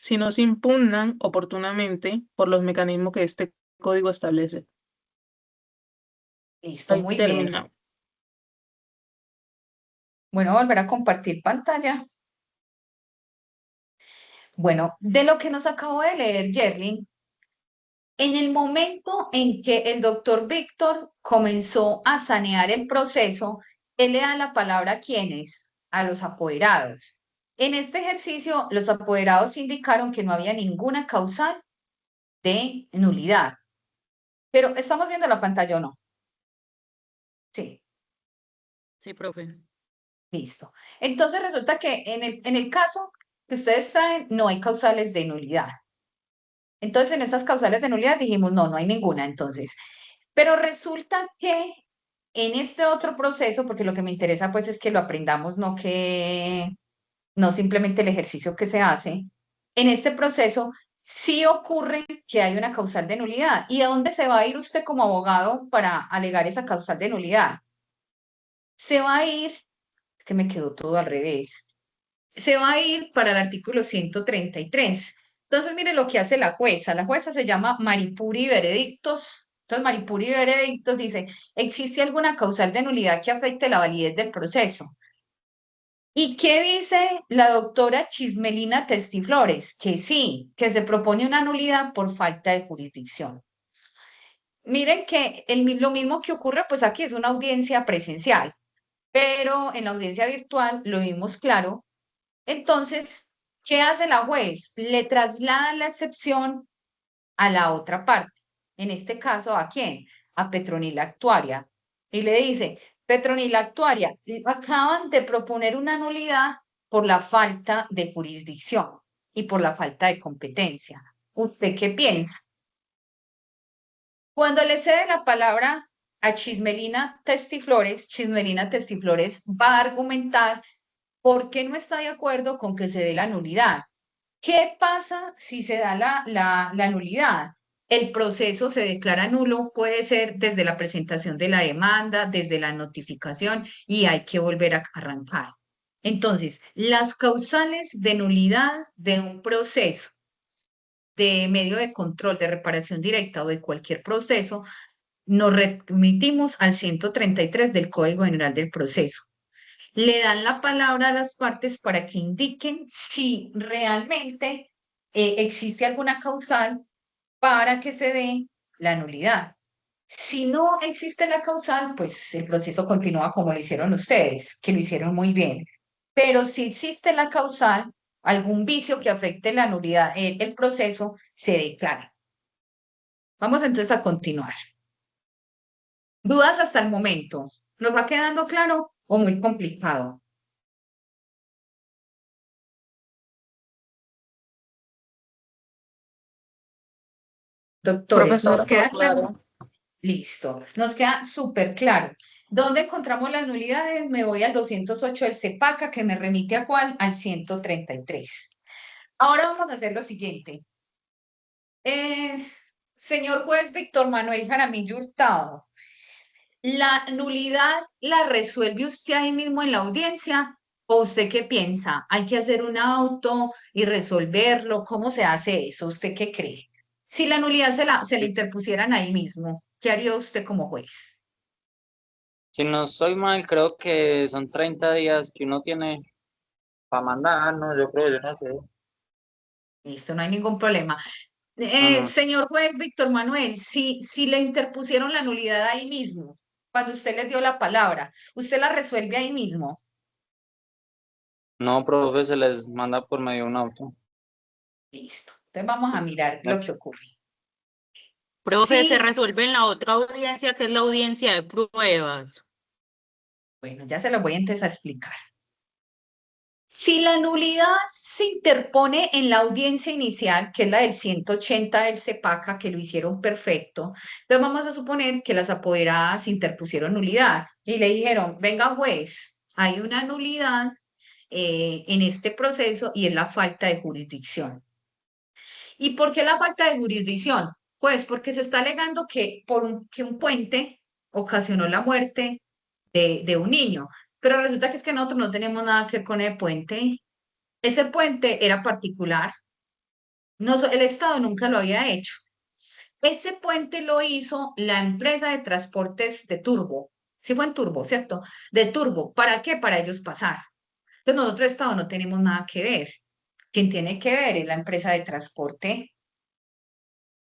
si no se impugnan oportunamente por los mecanismos que este código establece. Listo, Ahí muy bien. terminamos. Bueno, volver a compartir pantalla. Bueno, de lo que nos acabó de leer Yerlin, en el momento en que el doctor Víctor comenzó a sanear el proceso, él le da la palabra a quienes, a los apoderados. En este ejercicio, los apoderados indicaron que no había ninguna causal de nulidad. Pero, ¿estamos viendo la pantalla o no? Sí, Sí, profe. listo. Entonces resulta que en el caso que ustedes saben, no hay causales de nulidad. Entonces, en estas causales de nulidad dijimos, no, no hay ninguna, entonces. Pero resulta que en este otro proceso, porque lo que me interesa pues es que lo aprendamos, no simplemente el ejercicio que se hace, en este proceso sí ocurre que hay una causal de nulidad. ¿Y a dónde se va a ir usted como abogado para alegar esa causal de nulidad? Se va a ir, es que me quedó todo al revés, se va a ir para el artículo 133. Entonces, mire lo que hace la jueza. La jueza se llama Maripuri Veredictos. Entonces, Maripuri Veredictos dice, ¿existe alguna causal de nulidad que afecte la validez del proceso? ¿Y qué dice la doctora Chismelina Testiflores? Que sí, que se propone una nulidad por falta de jurisdicción. Miren que lo mismo que ocurre, pues aquí es una audiencia presencial, pero en la audiencia virtual lo vimos claro. Entonces, ¿qué hace la juez? Le traslada la excepción a la otra parte. En este caso, ¿a quién? A Petronila Actuaria. Y le dice, Petronila Actuaria, acaban de proponer una nulidad por la falta de jurisdicción y por la falta de competencia. ¿Usted qué piensa? Cuando le cede la palabra a Chismelina Testiflores va a argumentar por qué no está de acuerdo con que se dé la nulidad. ¿Qué pasa si se da la nulidad? El proceso se declara nulo, puede ser desde la presentación de la demanda, desde la notificación y hay que volver a arrancar. Entonces, las causales de nulidad de un proceso de medio de control, de reparación directa o de cualquier proceso, nos remitimos al 133 del Código General del Proceso. Le dan la palabra a las partes para que indiquen si realmente existe alguna causal para que se dé la nulidad. Si no existe la causal, pues el proceso continúa como lo hicieron ustedes, que lo hicieron muy bien. Pero si existe la causal, algún vicio que afecte la nulidad, el proceso, se declara. Vamos entonces a continuar. ¿Dudas hasta el momento? ¿Nos va quedando claro o muy complicado? Doctores, ¿nos Profesora, queda todo claro? claro. Listo, nos queda súper claro. ¿Dónde encontramos las nulidades? Me voy al 208 del CEPACA, que me remite a cuál? Al 133. Ahora vamos a hacer lo siguiente. Señor juez Víctor Manuel Jaramillo Hurtado, ¿la nulidad la resuelve usted ahí mismo en la audiencia? ¿O usted qué piensa? ¿Hay que hacer un auto y resolverlo? ¿Cómo se hace eso? ¿Usted qué cree? Si la nulidad se la interpusieran ahí mismo, ¿qué haría usted como juez? Si no estoy mal, creo que son 30 días que uno tiene para mandar, ¿no? Yo no sé. Listo, no hay ningún problema. Ajá. Señor juez Víctor Manuel, si le interpusieron la nulidad ahí mismo, cuando usted le dio la palabra, ¿usted la resuelve ahí mismo? No, profe, se les manda por medio de un auto. Listo. Entonces vamos a mirar lo que ocurre. Profe, se Sí, resuelve en la otra audiencia, que es la audiencia de pruebas. bueno, ya se lo voy entonces a explicar. Si la nulidad se interpone en la audiencia inicial, que es la del 180 del CEPACA, que lo hicieron perfecto, entonces vamos a suponer que las apoderadas interpusieron nulidad y le dijeron, venga juez, hay una nulidad en este proceso y es la falta de jurisdicción. ¿Y por qué la falta de jurisdicción? Pues porque se está alegando que, que un puente ocasionó la muerte de un niño, pero resulta que es que nosotros no tenemos nada que ver con el puente. Ese puente era particular, no, el Estado nunca lo había hecho. Ese puente lo hizo la empresa de transportes de Turbo. Sí fue en Turbo, ¿cierto? De Turbo. ¿Para qué? Para ellos pasar. Entonces nosotros, Estado, no tenemos nada que ver. Quien tiene que ver es la empresa de transporte.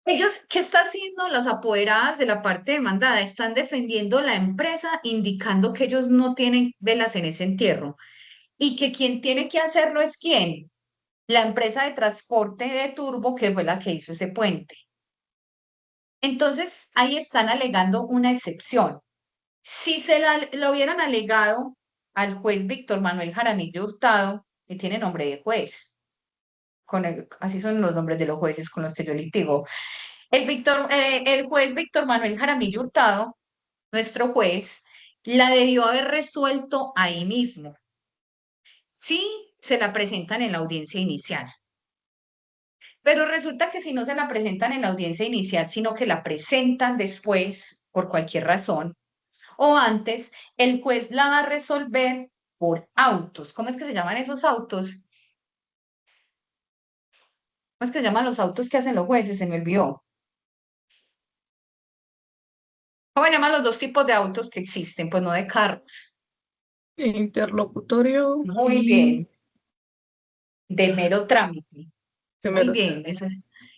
Ellos, ¿qué está haciendo las apoderadas de la parte demandada? Están defendiendo la empresa, indicando que ellos no tienen velas en ese entierro y que quien tiene que hacerlo es quién, la empresa de transporte de Turbo, que fue la que hizo ese puente. Entonces, ahí están alegando una excepción. Si lo hubieran alegado al juez Víctor Manuel Jaramillo Hurtado, que tiene nombre de juez, así son los nombres de los jueces con los que yo litigo. El juez Víctor Manuel Jaramillo Hurtado, nuestro juez, la debió haber resuelto ahí mismo. Sí, se la presentan en la audiencia inicial. Pero resulta que si no se la presentan en la audiencia inicial, sino que la presentan después, por cualquier razón, o antes, el juez la va a resolver por autos. ¿Cómo es que se llaman esos autos? ¿Cómo es que se llaman los autos que hacen los jueces? Se me olvidó. ¿Cómo se llaman los dos tipos de autos que existen? Pues no de carros. Interlocutorio Muy y bien, de mero trámite. Muy temeroso. bien,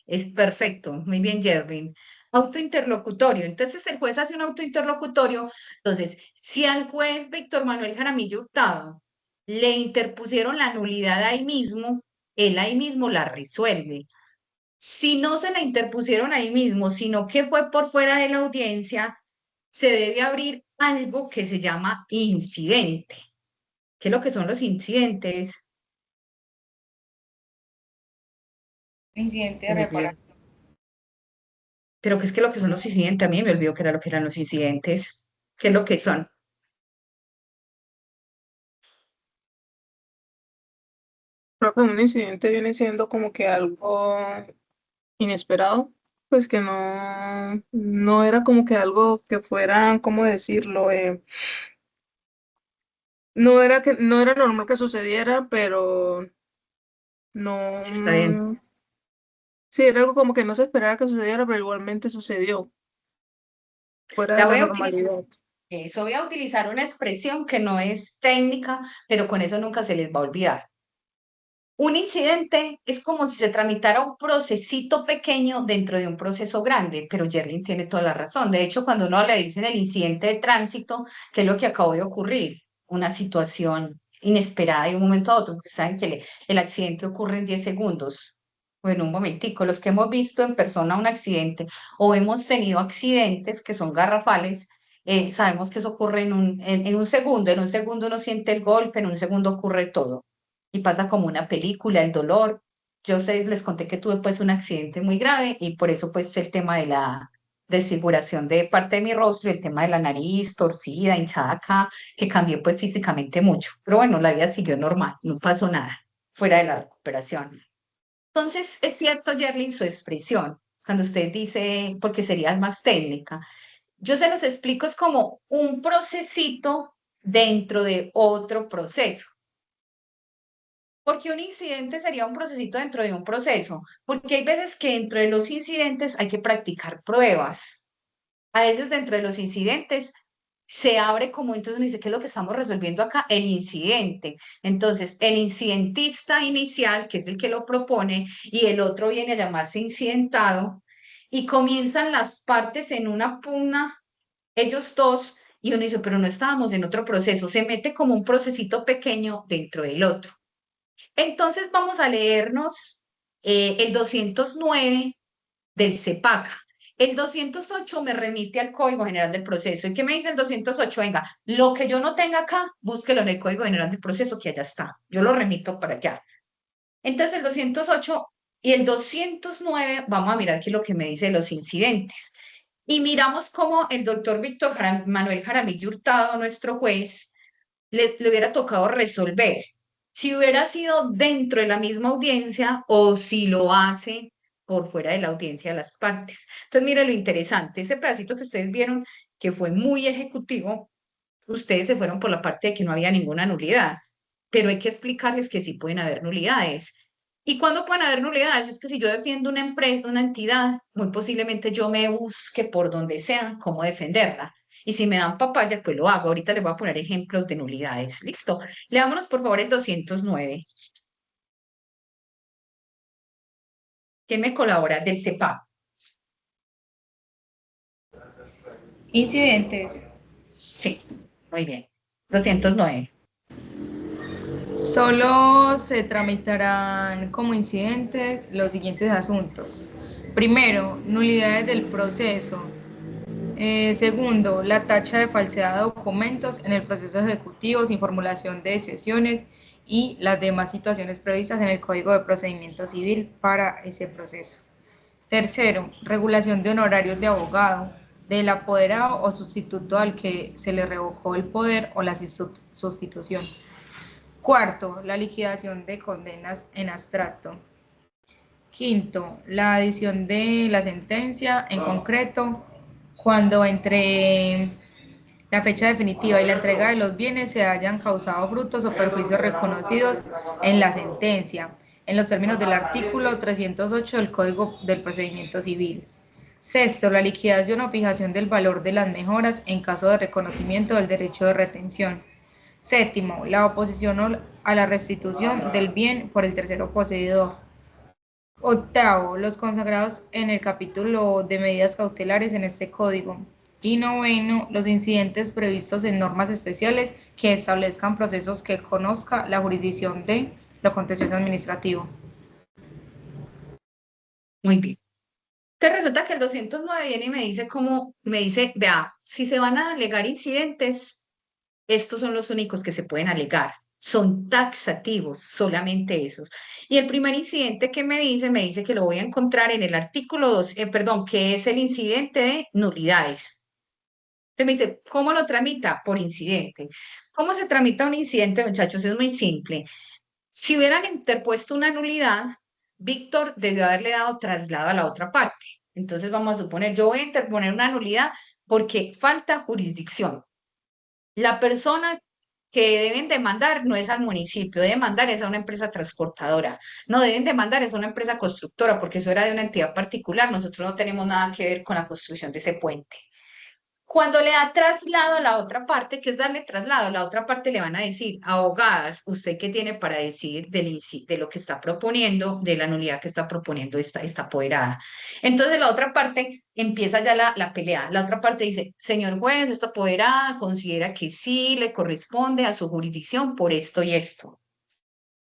es perfecto. Muy bien, Jervin. Auto interlocutorio. Entonces, el juez hace un auto interlocutorio. Entonces, si al juez Víctor Manuel Jaramillo Hurtado le interpusieron la nulidad ahí mismo, él ahí mismo la resuelve. Si no se la interpusieron ahí mismo, sino que fue por fuera de la audiencia, se debe abrir algo que se llama incidente. ¿Qué es lo que son los incidentes? Incidente Se de me olvidó. reparación. Pero ¿qué es que lo que son los incidentes? A mí me olvidó que era lo que eran los incidentes. ¿Qué es lo que son? Creo que un incidente viene siendo como que algo inesperado, pues que no era como que algo que fuera, ¿cómo decirlo? No era normal que sucediera, pero no, Sí, está bien. sí, era algo como que no se esperaba que sucediera, pero igualmente sucedió, fuera de Ya la voy a utilizar, normalidad. eso voy a utilizar una expresión que no es técnica, pero con eso nunca se les va a olvidar. Un incidente es como si se tramitara un procesito pequeño dentro de un proceso grande, pero Jerlin tiene toda la razón. De hecho, cuando uno le dice el incidente de tránsito, ¿qué es lo que acabó de ocurrir? Una situación inesperada de un momento a otro, porque saben que el accidente ocurre en 10 segundos o en un momentico. Los que hemos visto en persona un accidente o hemos tenido accidentes que son garrafales, sabemos que eso ocurre en un segundo uno siente el golpe, en un segundo ocurre todo y pasa como una película, el dolor. Yo les conté que tuve pues un accidente muy grave y por eso pues el tema de la desfiguración de parte de mi rostro, el tema de la nariz torcida, hinchada acá, que cambié pues físicamente mucho. Pero bueno, la vida siguió normal, no pasó nada fuera de la recuperación. Entonces, es cierto, Yerlin, su expresión, cuando usted dice, porque sería más técnica, yo se los explico, es como un procesito dentro de otro proceso. Porque un incidente sería un procesito dentro de un proceso, porque hay veces que dentro de los incidentes hay que practicar pruebas. A veces dentro de los incidentes se abre como, entonces uno dice, ¿qué es lo que estamos resolviendo acá? El incidente. Entonces, el incidentista inicial, que es el que lo propone, y el otro viene a llamarse incidentado, y comienzan las partes en una pugna, ellos dos, y uno dice, pero no estábamos en otro proceso, se mete como un procesito pequeño dentro del otro. Entonces, vamos a leernos el 209 del CEPACA. El 208 me remite al Código General del Proceso. ¿Y qué me dice el 208? Venga, lo que yo no tenga acá, búsquelo en el Código General del Proceso, que allá está. Yo lo remito para allá. Entonces, el 208 y el 209, vamos a mirar qué es lo que me dice de los incidentes. Y miramos cómo el doctor Víctor Manuel Jaramillo Hurtado, nuestro juez, le hubiera tocado resolver si hubiera sido dentro de la misma audiencia o si lo hace por fuera de la audiencia de las partes. Entonces, mire lo interesante, ese pedacito que ustedes vieron que fue muy ejecutivo, ustedes se fueron por la parte de que no había ninguna nulidad, pero hay que explicarles que sí pueden haber nulidades. ¿Y cuándo pueden haber nulidades? Es que si yo defiendo una empresa, una entidad, muy posiblemente yo me busque por donde sea cómo defenderla. Y si me dan papaya, pues lo hago. Ahorita les voy a poner ejemplos de nulidades. Listo. Leámonos, por favor, el 209. ¿Quién me colabora? Del CEPA. Incidentes. Sí, muy bien. 209. Solo se tramitarán como incidentes los siguientes asuntos. Primero, nulidades del proceso. Segundo, la tacha de falsedad de documentos en el proceso ejecutivo sin formulación de excepciones y las demás situaciones previstas en el Código de Procedimiento Civil para ese proceso. Tercero, regulación de honorarios de abogado, del apoderado o sustituto al que se le revocó el poder o la sustitución. Cuarto, la liquidación de condenas en abstracto. Quinto, la adición de la sentencia en concreto cuando entre la fecha definitiva y la entrega de los bienes se hayan causado frutos o perjuicios reconocidos en la sentencia, en los términos del artículo 308 del Código del Procedimiento Civil. Sexto, la liquidación o fijación del valor de las mejoras en caso de reconocimiento del derecho de retención. Séptimo, la oposición a la restitución del bien por el tercero poseedor. Octavo, los consagrados en el capítulo de medidas cautelares en este código. Y noveno, los incidentes previstos en normas especiales que establezcan procesos que conozca la jurisdicción de lo contencioso administrativo. Muy bien. Entonces resulta que el 209 viene y me dice, vea, si se van a alegar incidentes, estos son los únicos que se pueden alegar. Son taxativos, solamente esos. Y el primer incidente que me dice que lo voy a encontrar en el artículo 2, perdón, que es el incidente de nulidades. Entonces me dice, ¿cómo lo tramita? Por incidente. ¿Cómo se tramita un incidente, muchachos? Es muy simple. Si hubieran interpuesto una nulidad, Víctor debió haberle dado traslado a la otra parte. Entonces vamos a suponer, yo voy a interponer una nulidad porque falta jurisdicción. La persona que deben demandar no es al municipio, deben demandar es a una empresa transportadora, no deben demandar es a una empresa constructora, porque eso era de una entidad particular, nosotros no tenemos nada que ver con la construcción de ese puente. Cuando le da traslado a la otra parte, ¿qué es darle traslado? La otra parte le van a decir, abogada, ¿usted qué tiene para decir de lo que está proponiendo, de la nulidad que está proponiendo esta apoderada? Entonces la otra parte empieza ya la pelea. La otra parte dice, señor juez, esta apoderada considera que sí le corresponde a su jurisdicción por esto y esto.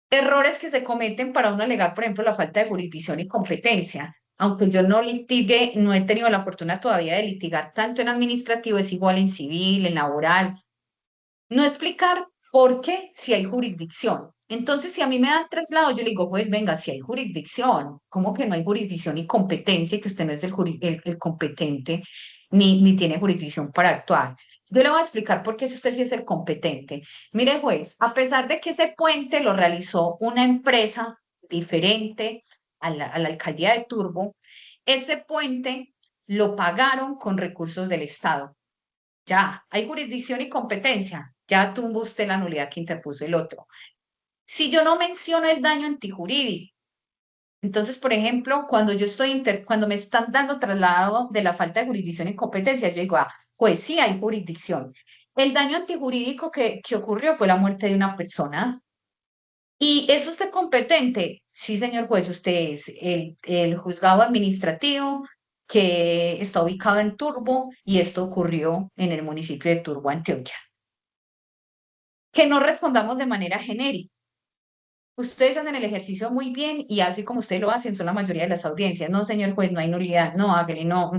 Errores que se cometen para uno alegar, por ejemplo, la falta de jurisdicción y competencia. Aunque yo no litigue, no he tenido la fortuna todavía de litigar tanto en administrativo, es igual en civil, en laboral. No explicar por qué si hay jurisdicción. Entonces, si a mí me dan traslado, yo le digo, pues venga, si hay jurisdicción, ¿cómo que no hay jurisdicción y competencia y que usted no es el competente ni tiene jurisdicción para actuar? Yo le voy a explicar por qué si usted sí es el competente. Mire, juez, a pesar de que ese puente lo realizó una empresa diferente a la alcaldía de Turbo, ese puente lo pagaron con recursos del Estado. Ya, hay jurisdicción y competencia. Ya tuvo usted la nulidad que interpuso el otro. Si yo no menciono el daño antijurídico, entonces, por ejemplo, cuando yo cuando me están dando traslado de la falta de jurisdicción y competencia, yo digo, pues sí hay jurisdicción. El daño antijurídico que ocurrió fue la muerte de una persona. ¿Y es usted competente? Sí, señor juez, usted es el juzgado administrativo que está ubicado en Turbo y esto ocurrió en el municipio de Turbo, Antioquia. Que no respondamos de manera genérica. Ustedes hacen el ejercicio muy bien y así como ustedes lo hacen, son la mayoría de las audiencias. No, señor juez, no hay nulidad. No, hágale, no.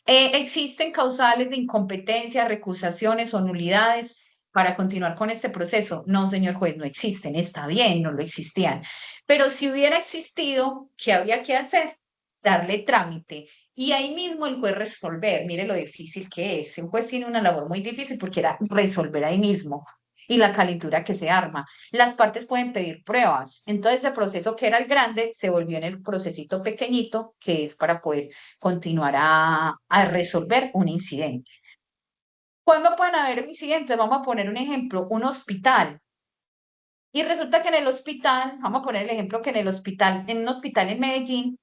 Existen causales de incompetencia, recusaciones o nulidades para continuar con este proceso. No, señor juez, no existen. Está bien, no lo existían. Pero si hubiera existido, ¿qué había que hacer? Darle trámite. Y ahí mismo el juez resolver. Mire lo difícil que es. Un juez tiene una labor muy difícil porque era resolver ahí mismo y la calentura que se arma. Las partes pueden pedir pruebas. Entonces, el proceso que era el grande se volvió en el procesito pequeñito, que es para poder continuar a resolver un incidente. ¿Cuándo pueden haber incidentes? Vamos a poner un ejemplo, un hospital. Y resulta que en el hospital, vamos a poner el ejemplo que en un hospital en Medellín,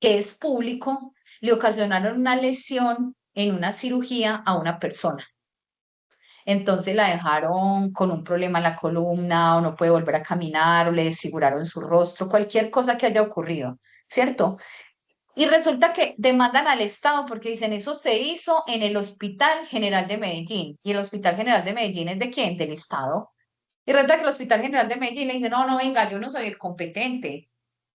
que es público, le ocasionaron una lesión en una cirugía a una persona. Entonces la dejaron con un problema en la columna o no puede volver a caminar o le desfiguraron su rostro, cualquier cosa que haya ocurrido, ¿cierto? Y resulta que demandan al Estado porque dicen, eso se hizo en el Hospital General de Medellín. ¿Y el Hospital General de Medellín es de quién? Del Estado. Y resulta que el Hospital General de Medellín le dice, no, no, venga, yo no soy el competente.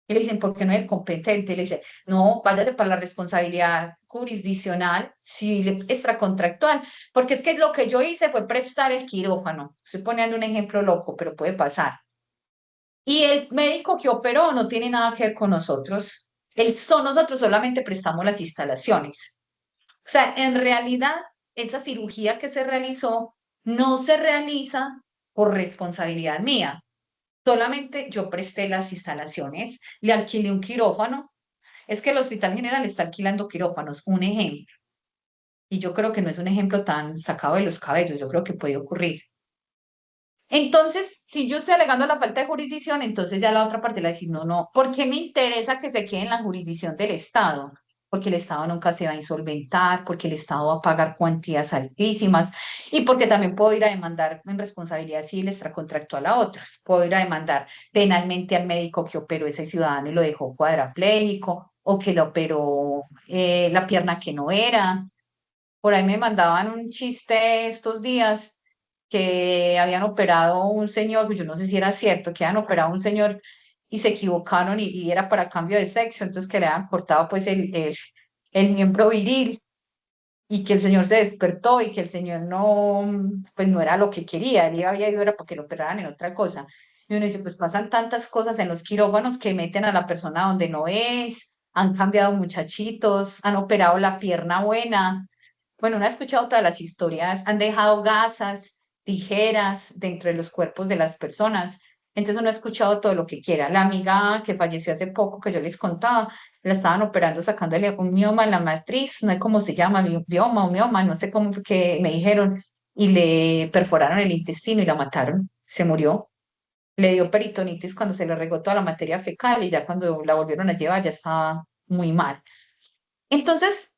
Y le dicen, ¿por qué no es el competente? Y le dice, no, váyase para la responsabilidad jurisdiccional, civil, extracontractual, porque es que lo que yo hice fue prestar el quirófano. Estoy poniendo un ejemplo loco, pero puede pasar. Y el médico que operó no tiene nada que ver con nosotros. Nosotros solamente prestamos las instalaciones. O sea, en realidad, esa cirugía que se realizó no se realiza por responsabilidad mía. Solamente yo presté las instalaciones, le alquilé un quirófano. Es que el Hospital General está alquilando quirófanos, un ejemplo. Y yo creo que no es un ejemplo tan sacado de los cabellos, yo creo que puede ocurrir. Entonces, si yo estoy alegando la falta de jurisdicción, entonces ya la otra parte le va a decir, no, no, ¿por qué me interesa que se quede en la jurisdicción del Estado? Porque el Estado nunca se va a insolventar, porque el Estado va a pagar cuantías altísimas y porque también puedo ir a demandar en responsabilidad civil extracontractual a otros. Puedo ir a demandar penalmente al médico que operó ese ciudadano y lo dejó cuadrapléjico o que le operó la pierna que no era. Por ahí me mandaban un chiste estos días que habían operado un señor, pues yo no sé si era cierto, que habían operado un señor y se equivocaron y era para cambio de sexo, entonces que le habían cortado pues el miembro viril y que el señor se despertó y que el señor no, pues no era lo que quería, él había ido era porque lo operaran en otra cosa. Y uno dice, pues pasan tantas cosas en los quirófanos que meten a la persona donde no es, han cambiado muchachitos, han operado la pierna buena. Bueno, uno ha escuchado todas las historias, han dejado gasas, tijeras dentro de los cuerpos de las personas. Entonces uno ha escuchado todo lo que quiera. La amiga que falleció hace poco, que yo les contaba, la estaban operando sacándole un mioma en la matriz, no sé cómo se llama, bioma o mioma, no sé cómo fue que me dijeron, y le perforaron el intestino y la mataron, se murió. Le dio peritonitis cuando se le regó toda la materia fecal y ya cuando la volvieron a llevar ya estaba muy mal. Entonces,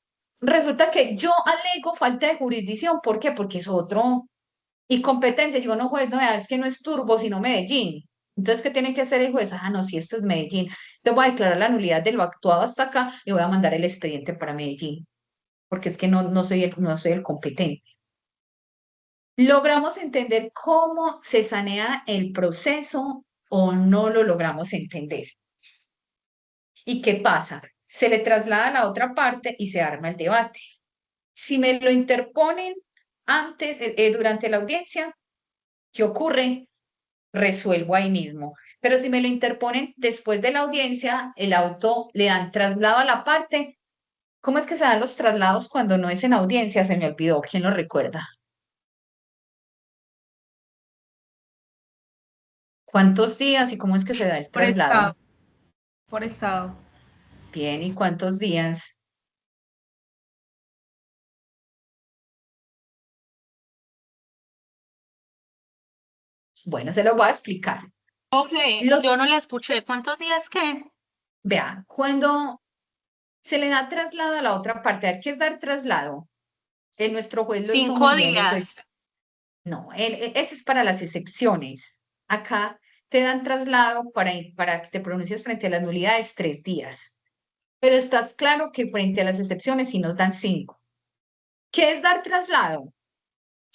resulta que yo alego falta de jurisdicción. ¿Por qué? Porque es otro. Y competencia, digo, no, juez, no, vea, es que no es Turbo, sino Medellín. Entonces, ¿qué tiene que hacer el juez? Ah, no, si esto es Medellín. Entonces voy a declarar la nulidad de lo actuado hasta acá y voy a mandar el expediente para Medellín, porque es que no soy el competente. ¿Logramos entender cómo se sanea el proceso o no lo logramos entender? ¿Y qué pasa? Se le traslada a la otra parte y se arma el debate. Si me lo interponen antes, durante la audiencia, ¿qué ocurre? Resuelvo ahí mismo. Pero si me lo interponen después de la audiencia, el auto le dan traslado a la parte. ¿Cómo es que se dan los traslados cuando no es en audiencia? Se me olvidó. ¿Quién lo recuerda? ¿Cuántos días y cómo es que se da el Por estado, traslado? por estado. Bien, ¿y cuántos días? Bueno, se lo voy a explicar. Profe, Los, yo no la escuché. ¿Cuántos días qué? vean, cuando se le da traslado a la otra parte, ¿hay que dar traslado? Nuestro juez lo hizo muy 5 bien, el juez. días. No, ese es para las excepciones. Acá te dan traslado para que te pronuncies frente a las nulidades 3 días. Pero estás claro que frente a las excepciones sí nos dan 5. ¿Qué es dar traslado?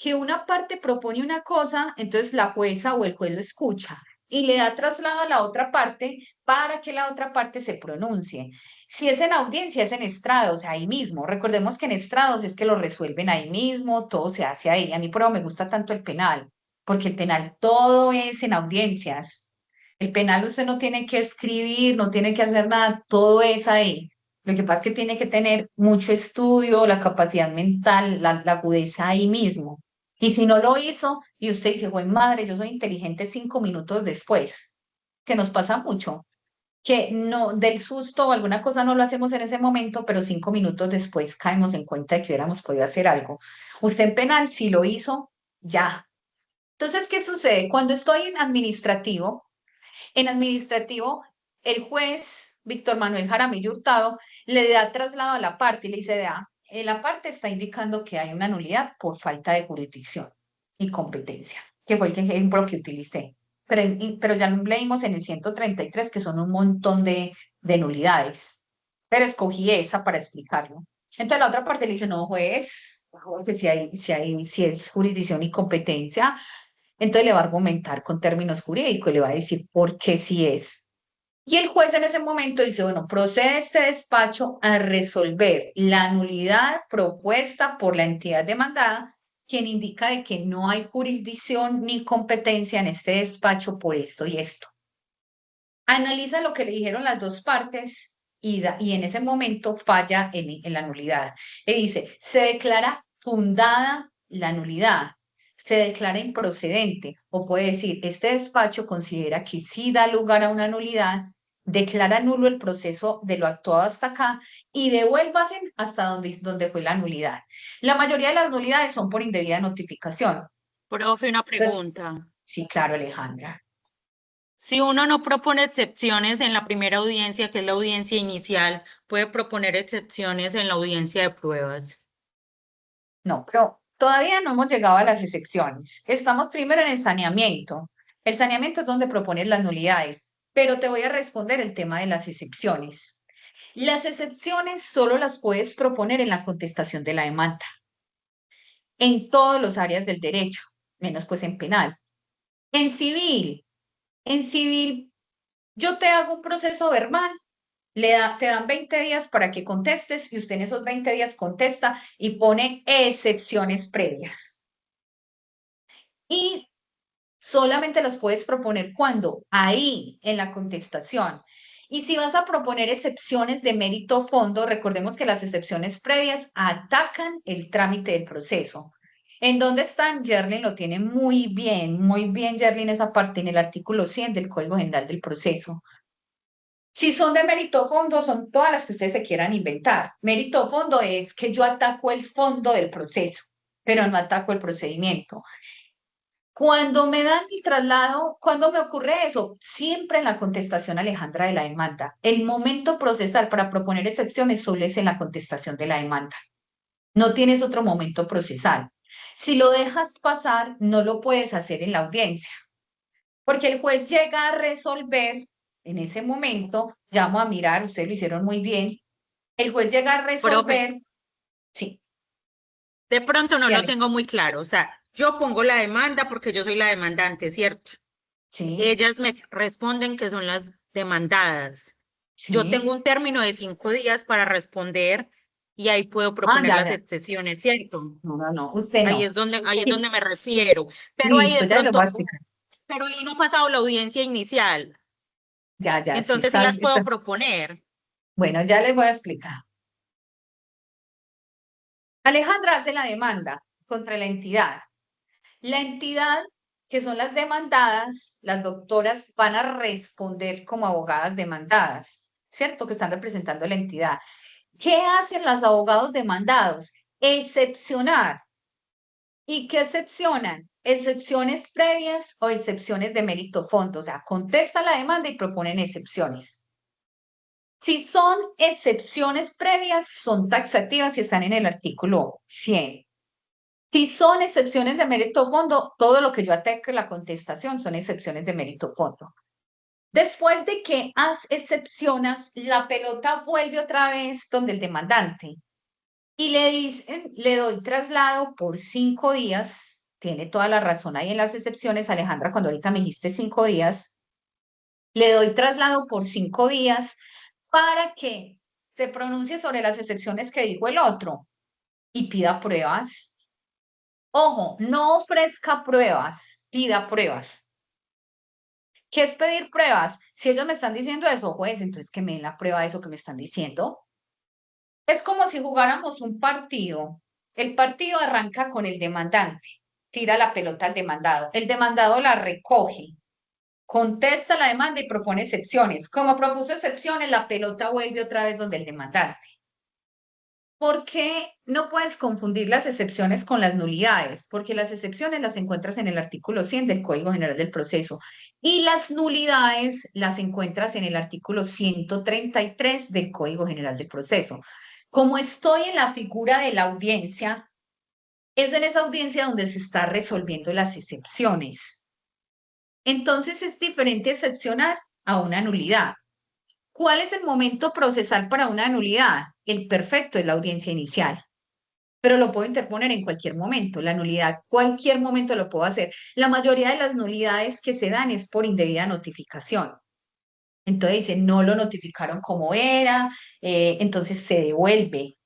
Que una parte propone una cosa, entonces la jueza o el juez lo escucha y le da traslado a la otra parte para que la otra parte se pronuncie. Si es en audiencia, es en estrados, ahí mismo. Recordemos que en estrados es que lo resuelven ahí mismo, todo se hace ahí. A mí por eso me gusta tanto el penal, porque el penal todo es en audiencias. El penal usted no tiene que escribir, no tiene que hacer nada, todo es ahí. Lo que pasa es que tiene que tener mucho estudio, la capacidad mental, la agudeza ahí mismo. Y si no lo hizo, y usted dice, güey, madre, yo soy inteligente 5 minutos después, que nos pasa mucho, que no, del susto o alguna cosa no lo hacemos en ese momento, pero 5 minutos después caemos en cuenta de que hubiéramos podido hacer algo. Usted en penal, si lo hizo, ya. Entonces, ¿qué sucede? Cuando estoy en administrativo, el juez Víctor Manuel Jaramillo Hurtado le da traslado a la parte y le dice, vea, la parte está indicando que hay una nulidad por falta de jurisdicción y competencia, que fue el ejemplo que utilicé. Pero ya lo leímos en el 133, que son un montón de nulidades. Pero escogí esa para explicarlo. Entonces la otra parte le dice, no, juez, que si es jurisdicción y competencia, entonces le va a argumentar con términos jurídicos y le va a decir por qué sí es. Y el juez en ese momento dice, bueno, procede este despacho a resolver la nulidad propuesta por la entidad demandada, quien indica de que no hay jurisdicción ni competencia en este despacho por esto y esto. Analiza lo que le dijeron las dos partes y en ese momento falla en la nulidad. Le dice, se declara fundada la nulidad, se declara improcedente, o puede decir, este despacho considera que sí da lugar a una nulidad, declara nulo el proceso de lo actuado hasta acá y devuélvase hasta donde fue la nulidad. La mayoría de las nulidades son por indebida notificación. Profe, una Entonces, pregunta. sí, claro, Alejandra. Si uno no propone excepciones en la primera audiencia, que es la audiencia inicial, puede proponer excepciones en la audiencia de pruebas. No, pero todavía no hemos llegado a las excepciones. Estamos primero en el saneamiento. El saneamiento es donde propones las nulidades, pero te voy a responder el tema de las excepciones. Las excepciones solo las puedes proponer en la contestación de la demanda, en todas las áreas del derecho, menos pues en penal. En civil, en civil, yo te hago un proceso verbal, te dan 20 días para que contestes y usted en esos 20 días contesta y pone excepciones previas. Y solamente las puedes proponer cuando ahí en la contestación. Y si vas a proponer excepciones de mérito fondo, recordemos que las excepciones previas atacan el trámite del proceso. ¿En dónde están? Yerlin lo tiene muy bien Yerlin esa parte en el artículo 100 del Código General del Proceso. Si son de mérito fondo, son todas las que ustedes se quieran inventar. Mérito fondo es que yo ataco el fondo del proceso, pero no ataco el procedimiento. Cuando me dan el traslado, ¿cuándo me ocurre eso? Siempre en la contestación, Alejandra, de la demanda. El momento procesal para proponer excepciones solo es en la contestación de la demanda. no tienes otro momento procesal. Si lo dejas pasar, no lo puedes hacer en la audiencia, porque el juez llega a resolver en ese momento, llamo a mirar, ustedes lo hicieron muy bien, el juez llega a Profe, resolver, sí, de pronto no sí, lo Ale, tengo muy claro. O sea, yo pongo la demanda porque yo soy la demandante, ¿cierto? sí, Ellas me responden que son las demandadas. Yo tengo sí. un término de 5 días para responder y ahí puedo Ah, proponer ya, las ya. excepciones, ¿cierto? No, no, no, usted Ahí no. es donde, ahí es Sí, donde me refiero. Pero ahí listo, de ya lo voy a pronto, explicar. pero ahí no ha pasado la audiencia inicial. Ya, ya, sí, Entonces sí las puedo proponer. Bueno, ya les voy a explicar. Alejandra hace la demanda contra la entidad. La entidad, que son las demandadas, las doctoras van a responder como abogadas demandadas, ¿cierto? Que están representando a la entidad. ¿Qué hacen los abogados demandados? Excepcionar. ¿Y qué excepcionan? Excepciones previas o excepciones de mérito fondo. O sea, contestan la demanda y proponen excepciones. Si son excepciones previas, son taxativas y están en el artículo 100. Si son excepciones de mérito fondo, todo lo que yo ataque la contestación son excepciones de mérito fondo. Después de que excepcionas, la pelota vuelve otra vez donde el demandante y le dicen, le doy traslado por 5 días. Tiene toda la razón ahí en las excepciones, Alejandra, cuando ahorita me dijiste 5 días. Le doy traslado por 5 días para que se pronuncie sobre las excepciones que dijo el otro y pida pruebas. Ojo, no ofrezca pruebas, pida pruebas. ¿Qué es pedir pruebas? Si ellos me están diciendo eso, juez, entonces que me den la prueba de eso que me están diciendo. Es como si jugáramos un partido. El partido arranca con el demandante, tira la pelota al demandado. El demandado la recoge, contesta la demanda y propone excepciones. Como propuso excepciones, la pelota vuelve otra vez donde el demandante. ¿Por qué no puedes confundir las excepciones con las nulidades? Porque las excepciones las encuentras en el artículo 100 del Código General del Proceso y las nulidades las encuentras en el artículo 133 del Código General del Proceso. Como estoy en la figura de la audiencia, es en esa audiencia donde se está resolviendo las excepciones. Entonces es diferente excepcionar a una nulidad. ¿Cuál es el momento procesal para una nulidad? El perfecto es la audiencia inicial, pero lo puedo interponer en cualquier momento. La nulidad, cualquier momento lo puedo hacer. La mayoría de las nulidades que se dan es por indebida notificación. Entonces dicen, no lo notificaron como era, entonces se devuelve.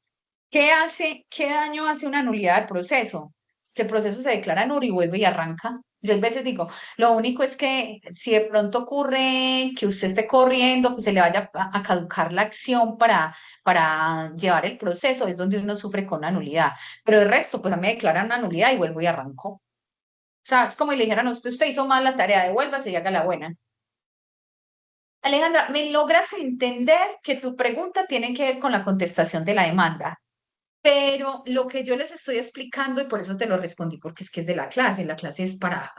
¿Qué hace, qué daño hace una nulidad del proceso? Que el proceso se declara nulo y vuelve y arranca. Yo a veces digo, lo único es que si de pronto ocurre que usted esté corriendo, que se le vaya a caducar la acción para llevar el proceso, es donde uno sufre con una nulidad. Pero el resto, pues a mí me declaran una nulidad y vuelvo y arranco. O sea, es como si le dijeran, usted hizo mal la tarea, devuélvase y haga la buena. Alejandra, ¿me logras entender que tu pregunta tiene que ver con la contestación de la demanda? Pero lo que yo les estoy explicando, y por eso te lo respondí, porque es que es de la clase es para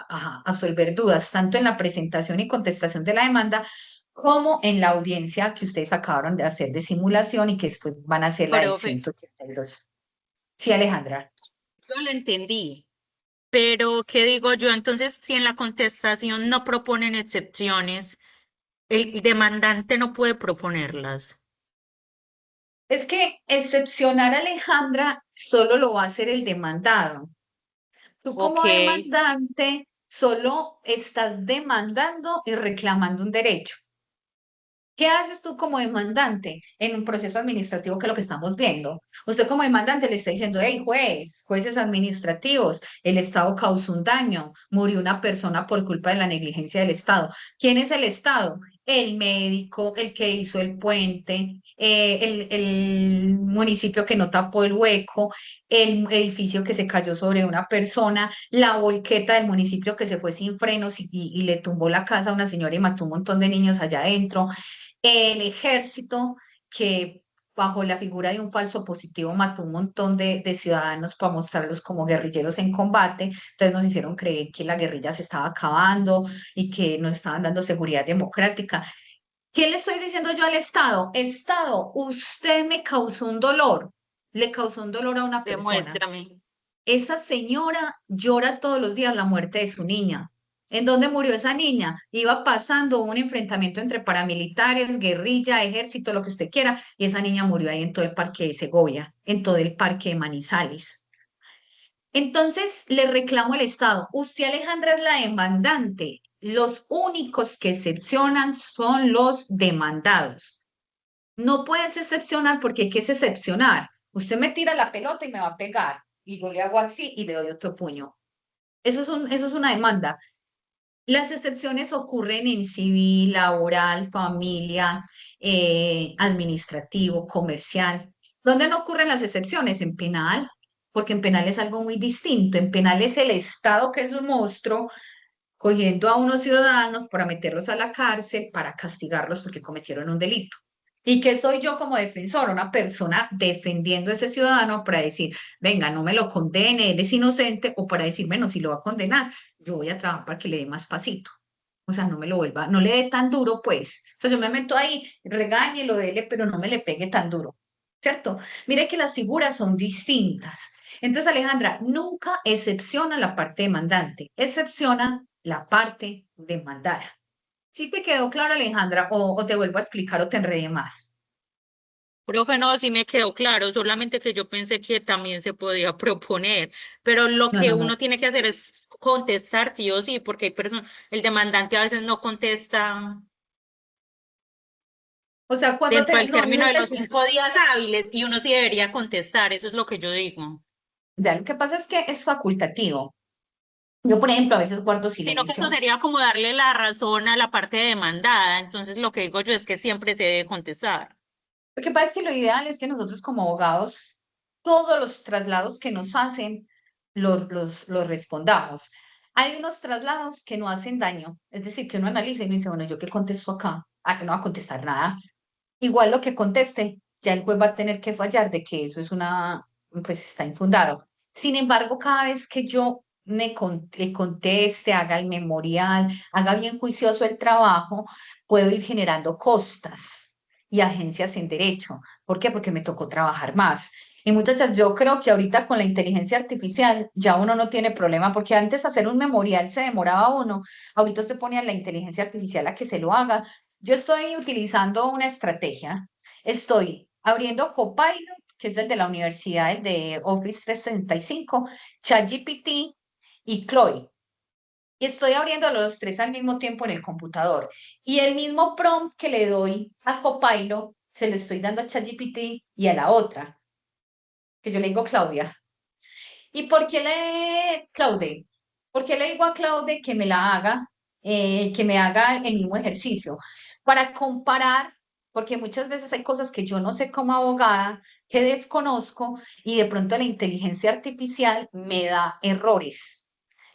absolver dudas, tanto en la presentación y contestación de la demanda, como en la audiencia que ustedes acabaron de hacer de simulación y que después van a hacer la del Profe, 182. Sí, Alejandra. yo lo entendí. Pero, ¿qué digo yo? Entonces, si en la contestación no proponen excepciones, el demandante no puede proponerlas. Es que excepcionar a Alejandra solo lo va a hacer el demandado. Tú Ok, como demandante solo estás demandando y reclamando un derecho. ¿Qué haces tú como demandante en un proceso administrativo que es lo que estamos viendo? Usted como demandante le está diciendo, hey, jueces administrativos, el Estado causó un daño, murió una persona por culpa de la negligencia del Estado. ¿Quién es el Estado? El médico, el que hizo el puente, el municipio que no tapó el hueco, el edificio que se cayó sobre una persona, la volqueta del municipio que se fue sin frenos y le tumbó la casa a una señora y mató un montón de niños allá adentro, el ejército que bajo la figura de un falso positivo mató un montón de ciudadanos para mostrarlos como guerrilleros en combate, entonces nos hicieron creer que la guerrilla se estaba acabando y que nos estaban dando seguridad democrática. ¿Qué le estoy diciendo yo al Estado? Estado, usted me causó un dolor. le causó un dolor a una persona. Demuéstrame. Esa señora llora todos los días la muerte de su niña. ¿En dónde murió esa niña? Iba pasando un enfrentamiento entre paramilitares, guerrilla, ejército, lo que usted quiera, y esa niña murió ahí en todo el parque de Segovia, en todo el parque de Manizales. Entonces le reclamo al Estado, usted Alejandra es la demandante, los únicos que excepcionan son los demandados. No puedes excepcionar porque ¿qué es excepcionar? Usted me tira la pelota y me va a pegar, y yo le hago así y le doy otro puño. Eso es una demanda. Las excepciones ocurren en civil, laboral, familia, administrativo, comercial. ¿Dónde no ocurren las excepciones? En penal, porque en penal es algo muy distinto. En penal es el Estado que es un monstruo cogiendo a unos ciudadanos para meterlos a la cárcel, para castigarlos porque cometieron un delito. ¿Y qué soy yo como defensor? Una persona defendiendo a ese ciudadano para decir, venga, no me lo condene, él es inocente, o para decir, bueno, si lo va a condenar, yo voy a trabajar para que le dé más pasito. O sea, no me lo vuelva, no le dé tan duro, pues. O sea, yo me meto ahí, regáñelo, dele, pero no me le pegue tan duro, ¿cierto? Mire que las figuras son distintas. Entonces, Alejandra, nunca excepciona la parte demandante, excepciona la parte demandada. ¿Sí te quedó claro, Alejandra? O te vuelvo a explicar o te enredé más? Profe, no, sí me quedó claro, solamente que yo pensé que también se podía proponer, pero lo No, que no, no. uno tiene que hacer es contestar sí o sí, porque hay personas, el demandante a veces no contesta O sea, cuando dentro te, del no, término no de te, los 5 días hábiles y uno sí debería contestar, eso es lo que yo digo, ya, lo que pasa es que es facultativo. Yo, por ejemplo, a veces guardo sino que esto silencio. sería como darle la razón a la parte demandada, entonces lo que digo yo es que siempre se debe contestar. Lo que pasa es que lo ideal es que nosotros como abogados, todos los traslados que nos hacen, los respondamos. Hay unos traslados que no hacen daño, es decir, que uno analiza y uno dice, bueno, ¿yo qué contesto acá? Ah, que no va a contestar nada. Igual lo que conteste, ya el juez va a tener que fallar de que eso es pues está infundado. Sin embargo, cada vez que yo le conteste, haga el memorial, haga bien juicioso el trabajo, puedo ir generando costas y agencias en derecho. ¿Por qué? Porque me tocó trabajar más. Y muchachas, yo creo que ahorita con la inteligencia artificial ya uno no tiene problema, porque antes hacer un memorial se demoraba uno. Ahorita usted pone a la inteligencia artificial a que se lo haga. Yo estoy utilizando una estrategia. Estoy abriendo Copilot, que es el de la universidad, el de Office 365, ChatGPT y Claude. Y estoy abriendo los tres al mismo tiempo en el computador. Y el mismo prompt que le doy a Copilot, se lo estoy dando a ChatGPT y a la otra, que yo le digo Claudia. ¿Y por qué Claude? ¿Por qué le digo a Claude que me la haga, que me haga el mismo ejercicio? Para comparar, porque muchas veces hay cosas que yo no sé como abogada, que desconozco, y de pronto la inteligencia artificial me da errores.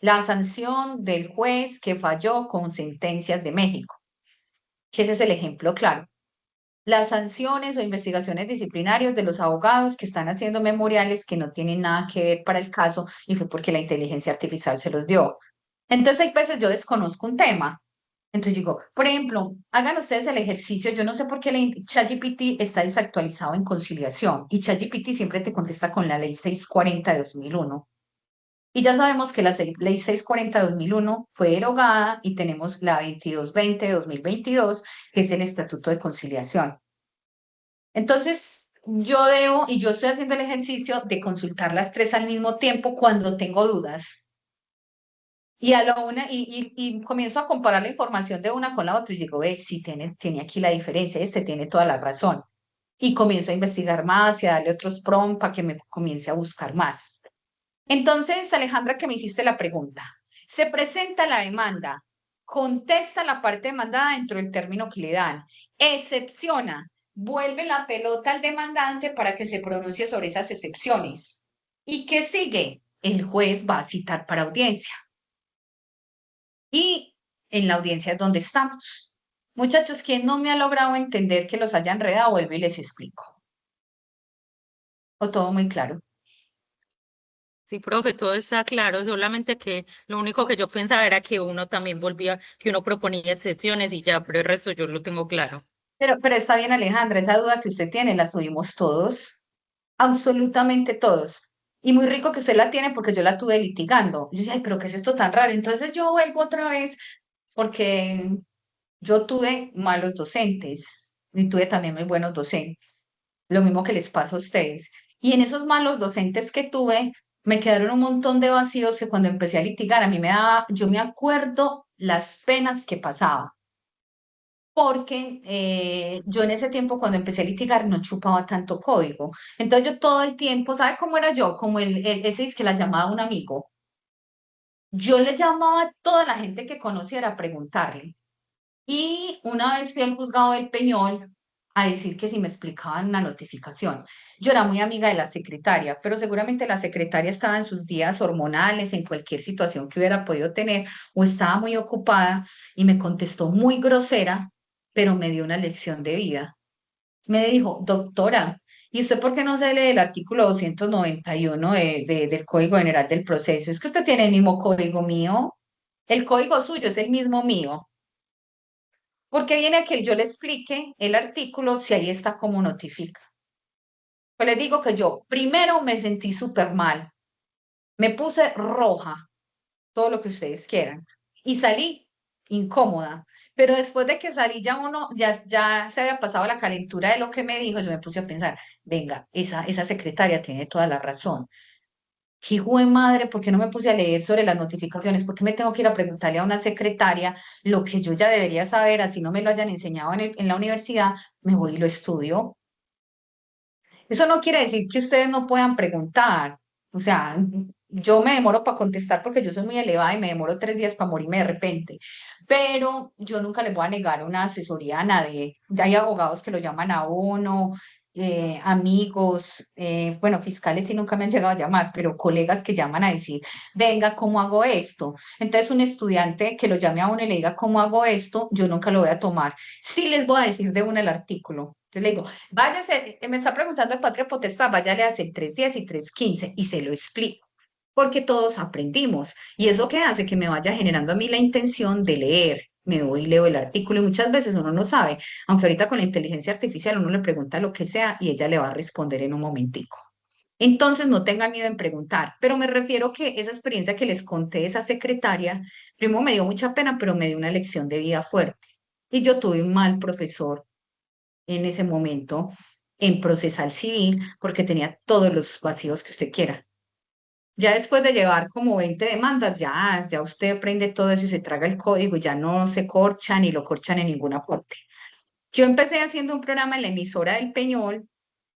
La sanción del juez que falló con sentencias de México, que ese es el ejemplo claro. Las sanciones o investigaciones disciplinarias de los abogados que están haciendo memoriales que no tienen nada que ver para el caso y fue porque la inteligencia artificial se los dio. Entonces, hay veces yo desconozco un tema. Entonces digo, por ejemplo, hagan ustedes el ejercicio. Yo no sé por qué ChatGPT está desactualizado en conciliación y ChatGPT siempre te contesta con la ley 640 de 2001. Y ya sabemos que la ley 640 de 2001 fue derogada y tenemos la 2220 de 2022, que es el Estatuto de Conciliación. Entonces, yo debo, y yo estoy haciendo el ejercicio de consultar las tres al mismo tiempo cuando tengo dudas. Y a la una, y comienzo a comparar la información de una con la otra y digo, ve, sí, tiene aquí la diferencia, este tiene toda la razón. Y comienzo a investigar más y a darle otros prompts para que me comience a buscar más. Entonces, Alejandra, que me hiciste la pregunta. Se presenta la demanda, contesta la parte demandada dentro del término que le dan, excepciona, vuelve la pelota al demandante para que se pronuncie sobre esas excepciones. ¿Y qué sigue? El juez va a citar para audiencia. Y en la audiencia es donde estamos. Muchachos, ¿quién no me ha logrado entender que los haya enredado? Vuelvo y les explico. ¿O todo muy claro? Sí, profe, todo está claro, solamente que lo único que yo pensaba era que uno también volvía, que uno proponía excepciones y ya, pero el resto yo lo tengo claro. Pero está bien, Alejandra, esa duda que usted tiene la tuvimos todos. absolutamente todos. Y muy rico que usted la tiene porque yo la tuve litigando. Yo decía, ay, pero ¿qué es esto tan raro? Entonces yo vuelvo otra vez porque yo tuve malos docentes y tuve también muy buenos docentes. Lo mismo que les pasa a ustedes. Y en esos malos docentes que tuve, me quedaron un montón de vacíos que cuando empecé a litigar, a mí me daba, yo me acuerdo las penas que pasaba. Porque yo en ese tiempo cuando empecé a litigar no chupaba tanto código. Entonces yo todo el tiempo, ¿sabe cómo era yo? Como ese es que la llamaba un amigo. Yo le llamaba a toda la gente que conociera a preguntarle. Y una vez fui al juzgado del Peñol a decir que si me explicaban una notificación. Yo era muy amiga de la secretaria, pero seguramente la secretaria estaba en sus días hormonales, en cualquier situación que hubiera podido tener, o estaba muy ocupada y me contestó muy grosera, pero me dio una lección de vida. Me dijo, doctora, ¿y usted por qué no se lee el artículo 291 del Código General del Proceso? Es que usted tiene el mismo código mío. El código suyo es el mismo mío. Porque viene a que yo le explique el artículo si ahí está como notifica. Pues les digo que yo primero me sentí súper mal, me puse roja, todo lo que ustedes quieran, y salí incómoda. Pero después de que salí ya se había pasado la calentura de lo que me dijo, yo me puse a pensar, venga, esa secretaria tiene toda la razón. ¿Qué hijo de madre? ¿Por qué no me puse a leer sobre las notificaciones? ¿Por qué me tengo que ir a preguntarle a una secretaria lo que yo ya debería saber, así no me lo hayan enseñado en la universidad? Me voy y lo estudio. Eso no quiere decir que ustedes no puedan preguntar. O sea, yo me demoro para contestar porque yo soy muy elevada y me demoro 3 días para morirme de repente. Pero yo nunca les voy a negar una asesoría a nadie. Ya hay abogados que lo llaman a uno, amigos, bueno, fiscales sí nunca me han llegado a llamar, pero colegas que llaman a decir, venga, ¿cómo hago esto? Entonces, un estudiante que lo llame a uno y le diga, ¿cómo hago esto? Yo nunca lo voy a tomar. Sí les voy a decir de una el artículo. Yo le digo, váyase, me está preguntando de patria potestad, váyale a hacer 3 días y 3:15 y se lo explico, porque todos aprendimos. Y eso que hace que me vaya generando a mí la intención de leer. Me voy y leo el artículo y muchas veces uno no sabe, aunque ahorita con la inteligencia artificial uno le pregunta lo que sea y ella le va a responder en un momentico. Entonces no tengan miedo en preguntar, pero me refiero que esa experiencia que les conté de esa secretaria, primero me dio mucha pena, pero me dio una lección de vida fuerte. Y yo tuve un mal profesor en ese momento en procesal civil porque tenía todos los vacíos que usted quiera. Ya después de llevar como 20 demandas, ya usted aprende todo eso y se traga el código y ya no se corcha ni lo corchan en ninguna parte. Yo empecé haciendo un programa en la emisora del Peñol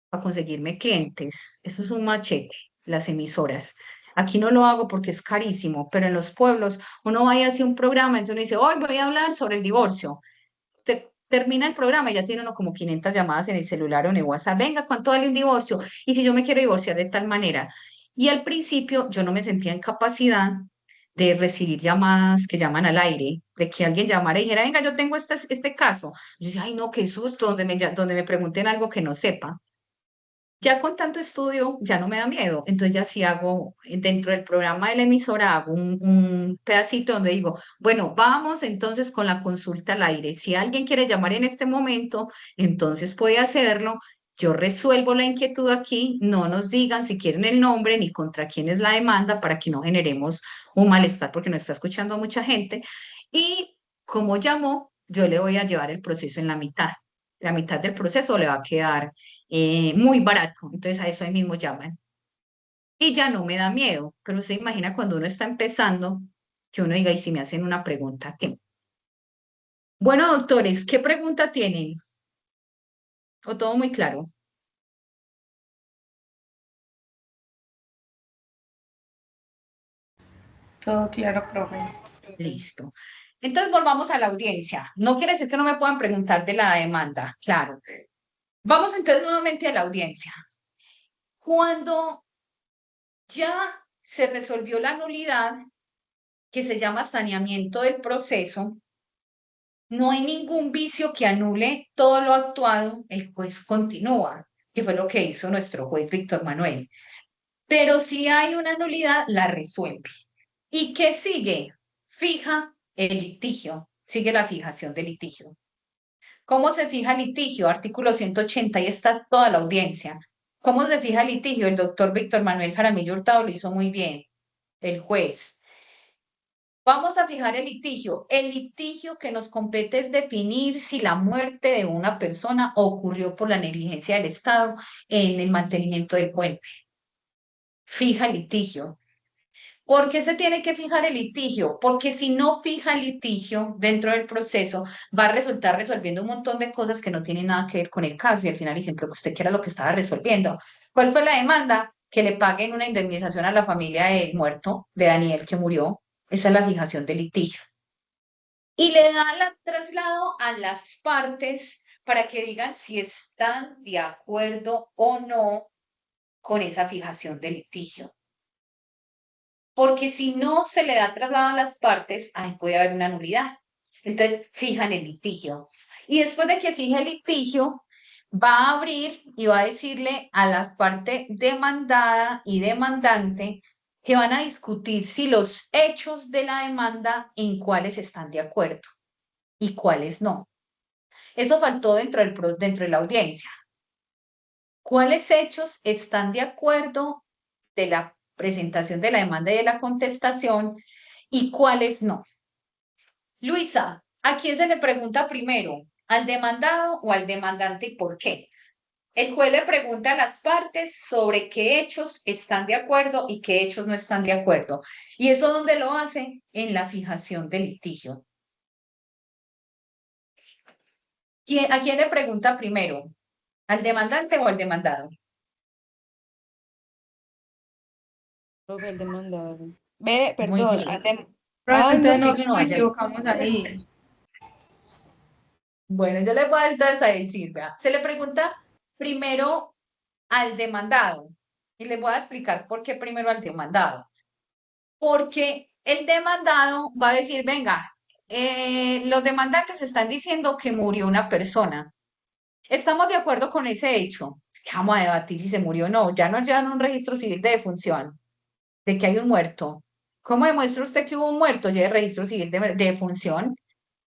para conseguirme clientes. Eso es un machete, las emisoras. Aquí no lo hago porque es carísimo, pero en los pueblos uno va y hace un programa, entonces uno dice, hoy voy a hablar sobre el divorcio. Termina el programa y ya tiene uno como 500 llamadas en el celular o en el WhatsApp. Venga, ¿cuánto vale un divorcio? Y si yo me quiero divorciar de tal manera. Y al principio yo no me sentía en capacidad de recibir llamadas que llaman al aire, de que alguien llamara y dijera, venga, yo tengo este caso. Yo decía, ay, no, qué susto, donde me pregunten algo que no sepa. Ya con tanto estudio, ya no me da miedo. Entonces ya sí hago, dentro del programa de la emisora, hago un pedacito donde digo, bueno, vamos entonces con la consulta al aire. Si alguien quiere llamar en este momento, entonces puede hacerlo. Yo resuelvo la inquietud aquí, no nos digan si quieren el nombre ni contra quién es la demanda para que no generemos un malestar porque no está escuchando mucha gente. Y como llamó, yo le voy a llevar el proceso en la mitad. La mitad del proceso le va a quedar muy barato. Entonces a eso ahí mismo llaman. Y ya no me da miedo, pero se imagina cuando uno está empezando, que uno diga, y si me hacen una pregunta, ¿qué? Bueno, doctores, ¿qué pregunta tienen? ¿O todo muy claro? Todo claro, profe. Listo. Entonces volvamos a la audiencia. No quiere decir que no me puedan preguntar de la demanda, claro. Vamos entonces nuevamente a la audiencia. Cuando ya se resolvió la nulidad, que se llama saneamiento del proceso, no hay ningún vicio que anule todo lo actuado, el juez continúa, que fue lo que hizo nuestro juez Víctor Manuel. Pero si hay una nulidad, la resuelve. ¿Y qué sigue? Fija el litigio, sigue la fijación del litigio. ¿Cómo se fija el litigio? Artículo 180, ahí está toda la audiencia. ¿Cómo se fija el litigio? El doctor Víctor Manuel Jaramillo Hurtado lo hizo muy bien, el juez. Vamos a fijar el litigio. El litigio que nos compete es definir si la muerte de una persona ocurrió por la negligencia del Estado en el mantenimiento del puente. Fija el litigio. ¿Por qué se tiene que fijar el litigio? Porque si no fija el litigio dentro del proceso, va a resultar resolviendo un montón de cosas que no tienen nada que ver con el caso y al final dicen, pero usted qué era lo que estaba resolviendo. ¿Cuál fue la demanda? Que le paguen una indemnización a la familia del muerto, de Daniel que murió. Esa es la fijación del litigio. Y le da el traslado a las partes para que digan si están de acuerdo o no con esa fijación del litigio. Porque si no se le da traslado a las partes, ahí puede haber una nulidad. Entonces, fijan el litigio. Y después de que fije el litigio, va a abrir y va a decirle a la parte demandada y demandante que van a discutir si los hechos de la demanda en cuáles están de acuerdo y cuáles no. Eso faltó dentro de la audiencia. ¿Cuáles hechos están de acuerdo de la presentación de la demanda y de la contestación y cuáles no? Luisa, ¿a quién se le pregunta primero? ¿Al demandado o al demandante y por qué? El juez le pregunta a las partes sobre qué hechos están de acuerdo y qué hechos no están de acuerdo. ¿Y eso dónde lo hace? En la fijación del litigio. ¿A quién le pregunta primero? ¿Al demandante o al demandado? Profe, el demandado. Ve, Muy perdón, bien. Profe, No, entonces que no yo no nos vaya. equivocamos ahí. Bueno, yo le voy a entonces a decir, vea, se le pregunta primero al demandado y le voy a explicar por qué primero al demandado. Porque el demandado va a decir, venga, los demandantes están diciendo que murió una persona. ¿Estamos de acuerdo con ese hecho? Vamos a debatir si se murió o no. Ya nos llevan un registro civil de defunción, de que hay un muerto. ¿Cómo demuestra usted que hubo un muerto? Lleve el registro civil de defunción.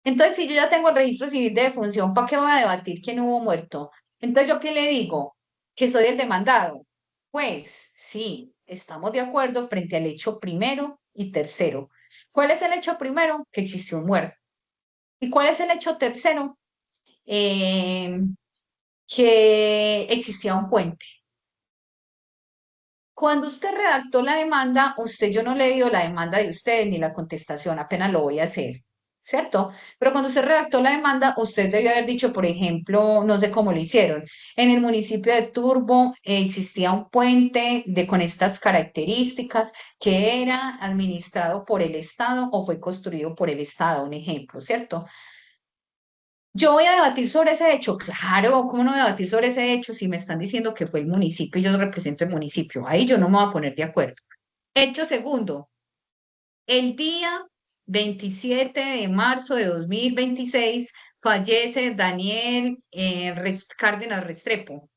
Entonces, si yo ya tengo el registro civil de defunción, ¿para qué voy a debatir quién hubo muerto? Entonces, ¿yo qué le digo? Que soy el demandado. Pues sí, estamos de acuerdo frente al hecho primero y tercero. ¿Cuál es el hecho primero? Que existió un muerto. ¿Y cuál es el hecho tercero? Eh, que existía un puente. Cuando usted redactó la demanda, yo no le dio la demanda de ustedes ni la contestación, apenas lo voy a hacer, ¿cierto? Pero cuando usted redactó la demanda, usted debió haber dicho, por ejemplo, no sé cómo lo hicieron, en el municipio de Turbo existía un puente con estas características que era administrado por el Estado o fue construido por el Estado, un ejemplo, ¿cierto? Yo voy a debatir sobre ese hecho. Claro, ¿cómo no voy a debatir sobre ese hecho si me están diciendo que fue el municipio y yo represento el municipio? Ahí yo no me voy a poner de acuerdo. Hecho segundo, el día 27 de marzo de 2026 fallece Daniel Cárdenas Restrepo.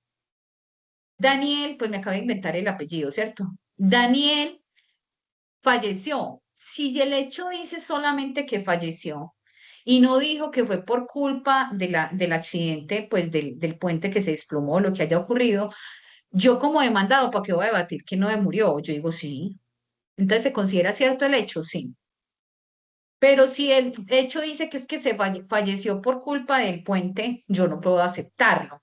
Daniel, pues me acabo de inventar el apellido, ¿cierto? Daniel falleció. Si el hecho dice solamente que falleció y no dijo que fue por culpa del accidente, pues del puente que se desplomó, lo que haya ocurrido, yo como demandado, ¿para qué voy a debatir que no murió? Yo digo sí. Entonces, ¿se considera cierto el hecho? Sí. Pero si el hecho dice que es que falleció por culpa del puente, yo no puedo aceptarlo.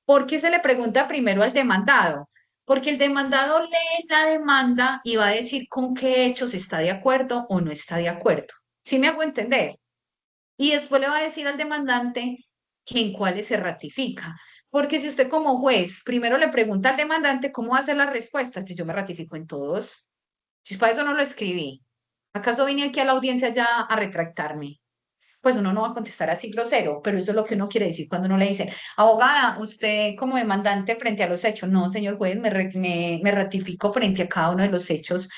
¿Por qué se le pregunta primero al demandado? Porque el demandado lee la demanda y va a decir con qué hechos está de acuerdo o no está de acuerdo. ¿Sí me hago entender? Y después le va a decir al demandante que en cuáles se ratifica. Porque si usted como juez primero le pregunta al demandante cómo va a ser la respuesta, que yo me ratifico en todos. Si para eso no lo escribí. ¿Acaso vine aquí a la audiencia ya a retractarme? Pues uno no va a contestar así grosero, pero eso es lo que uno quiere decir cuando uno le dice, abogada, usted como demandante frente a los hechos, no, señor juez, me ratifico frente a cada uno de los hechos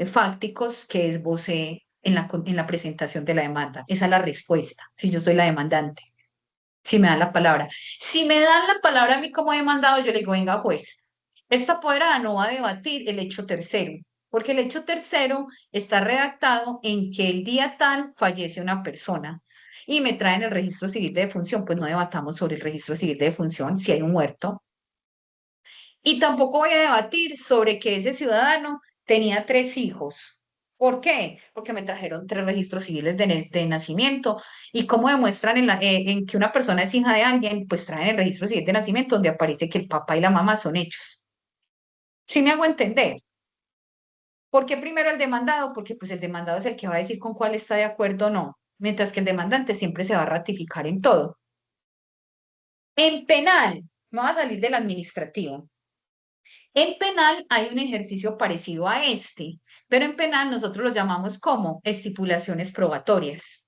fácticos que esbocé en la presentación de la demanda. Esa es la respuesta, si yo soy la demandante, si me dan la palabra. Si me dan la palabra a mí como demandado, yo le digo, venga, juez, esta apoderada no va a debatir el hecho tercero, porque el hecho tercero está redactado en que el día tal fallece una persona y me traen el registro civil de defunción, pues no debatamos sobre el registro civil de defunción si hay un muerto. Y tampoco voy a debatir sobre que ese ciudadano tenía 3 hijos. ¿Por qué? Porque me trajeron 3 registros civiles de nacimiento. ¿Y cómo demuestran en que una persona es hija de alguien? Pues traen el registro civil de nacimiento donde aparece que el papá y la mamá son hechos. ¿Sí me hago entender? ¿Por qué primero el demandado? Porque pues el demandado es el que va a decir con cuál está de acuerdo o no, mientras que el demandante siempre se va a ratificar en todo. En penal, me voy a salir del administrativo. En penal hay un ejercicio parecido a este, pero en penal nosotros lo llamamos como estipulaciones probatorias,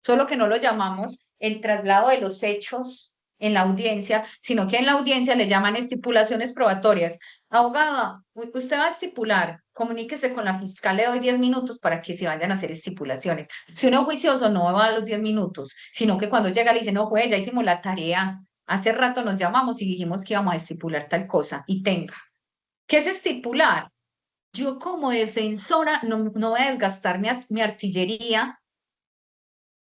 solo que no lo llamamos el traslado de los hechos en la audiencia, sino que en la audiencia le llaman estipulaciones probatorias. Abogada, usted va a estipular, comuníquese con la fiscal, le doy 10 minutos para que se vayan a hacer estipulaciones. Si uno es juicioso no va a los 10 minutos, sino que cuando llega le dice, no, juez, ya hicimos la tarea, hace rato nos llamamos y dijimos que íbamos a estipular tal cosa, y tenga. ¿Qué es estipular? Yo como defensora no voy a desgastar mi artillería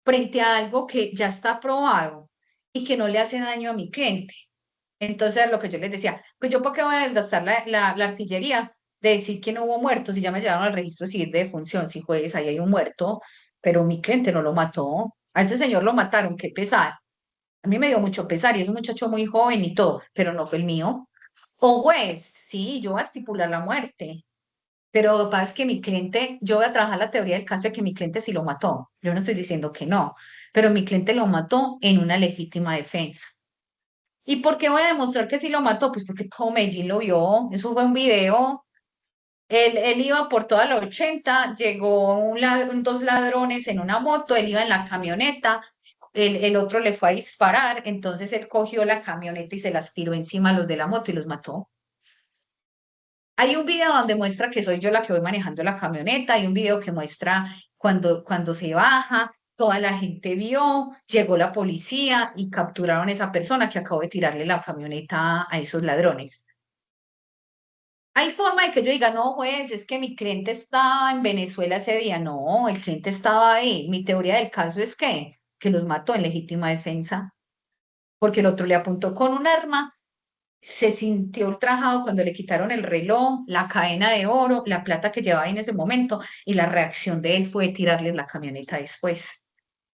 frente a algo que ya está aprobado y que no le hace daño a mi cliente. Entonces, lo que yo les decía, pues yo por qué voy a desgastar la artillería de decir que no hubo muertos si ya me llevaron al registro civil de defunción, si juez, ahí hay un muerto, pero mi cliente no lo mató. A ese señor lo mataron, qué pesar. A mí me dio mucho pesar y es un muchacho muy joven y todo, pero no fue el mío. O juez, sí, yo voy a estipular la muerte, pero lo que pasa es que mi cliente, yo voy a trabajar la teoría del caso de que mi cliente sí lo mató. Yo no estoy diciendo que no, pero mi cliente lo mató en una legítima defensa. ¿Y por qué voy a demostrar que sí lo mató? Pues porque todo Medellín lo vio, eso fue un video. Él iba por toda la 80, llegó dos ladrones en una moto, él iba en la camioneta, el otro le fue a disparar, entonces él cogió la camioneta y se las tiró encima a los de la moto y los mató. Hay un video donde muestra que soy yo la que voy manejando la camioneta, hay un video que muestra cuando se baja, toda la gente vio, llegó la policía y capturaron a esa persona que acabó de tirarle la camioneta a esos ladrones. Hay forma de que yo diga, no, juez, es que mi cliente estaba en Venezuela ese día. No, el cliente estaba ahí. Mi teoría del caso es que los mató en legítima defensa, porque el otro le apuntó con un arma, se sintió ultrajado cuando le quitaron el reloj, la cadena de oro, la plata que llevaba en ese momento, y la reacción de él fue tirarles la camioneta después.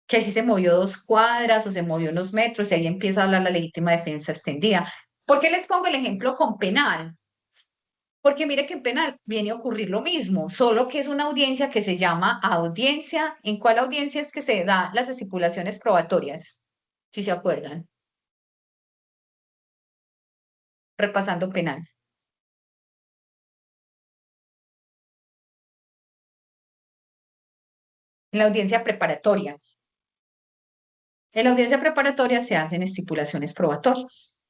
Que si se movió 2 cuadras o se movió unos metros, y ahí empieza a hablar la legítima defensa extendida. ¿Por qué les pongo el ejemplo con penal? Porque mire que en penal viene a ocurrir lo mismo, solo que es una audiencia que se llama audiencia. ¿En cuál audiencia es que se da las estipulaciones probatorias? Si se acuerdan. Repasando penal. En la audiencia preparatoria. En la audiencia preparatoria se hacen estipulaciones probatorias,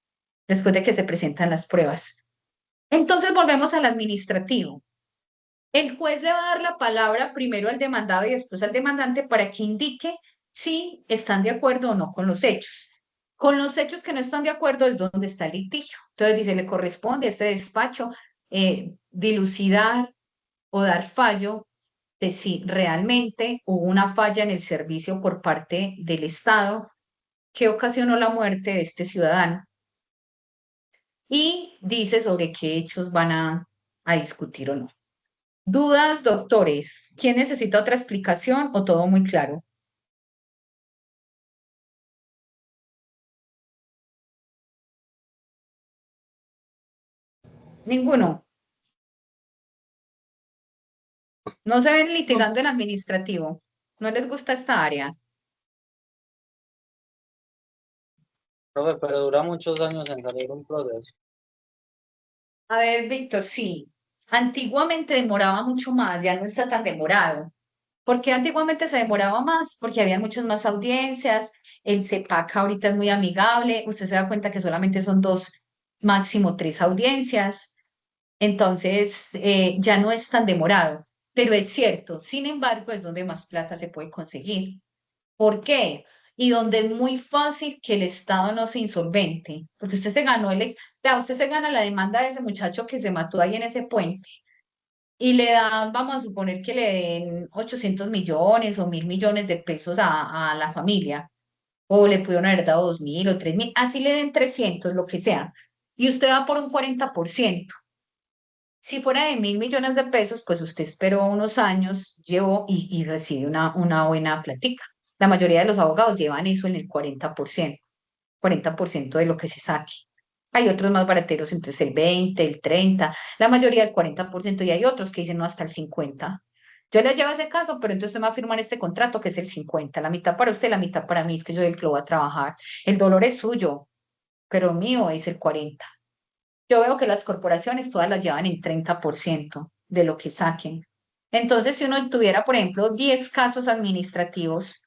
después de que se presentan las pruebas. Entonces volvemos al administrativo. El juez le va a dar la palabra primero al demandado y después al demandante para que indique si están de acuerdo o no con los hechos. Con los hechos que no están de acuerdo es donde está el litigio. Entonces dice, le corresponde a este despacho dilucidar o dar fallo de si realmente hubo una falla en el servicio por parte del Estado que ocasionó la muerte de este ciudadano. Y dice sobre qué hechos van a discutir o no. ¿Dudas, doctores? ¿Quién necesita otra explicación o todo muy claro? Ninguno. No se ven litigando en administrativo. ¿No les gusta esta área? Profe, pero dura muchos años en salir un proceso. A ver, Víctor, sí. Antiguamente demoraba mucho más, ya no está tan demorado. ¿Por qué antiguamente se demoraba más? Porque había muchas más audiencias. El CEPAC ahorita es muy amigable. Usted se da cuenta que solamente son 2, máximo 3 audiencias. Entonces, ya no es tan demorado. Pero es cierto, sin embargo, es donde más plata se puede conseguir. ¿Por qué? Y donde es muy fácil que el Estado no se insolvente, porque usted se ganó usted se gana la demanda de ese muchacho que se mató ahí en ese puente y le dan, vamos a suponer que le den 800 millones o 1.000 millones de pesos a la familia, o le pudieron haber dado 2.000 o 3.000, así le den 300, lo que sea. y usted va por un 40%. Si fuera de 1.000 millones de pesos, pues usted esperó unos años, llevó y recibe una buena plática. La mayoría de los abogados llevan eso en el 40% de lo que se saque. Hay otros más barateros, entonces el 20, el 30, la mayoría del 40%, y hay otros que dicen no, hasta el 50. Yo le llevo ese caso, pero entonces usted me va a firmar este contrato que es el 50, la mitad para usted, la mitad para mí, es que yo soy el que lo va a trabajar. El dolor es suyo, pero mío es el 40. Yo veo que las corporaciones todas las llevan en 30% de lo que saquen. Entonces, si uno tuviera, por ejemplo, 10 casos administrativos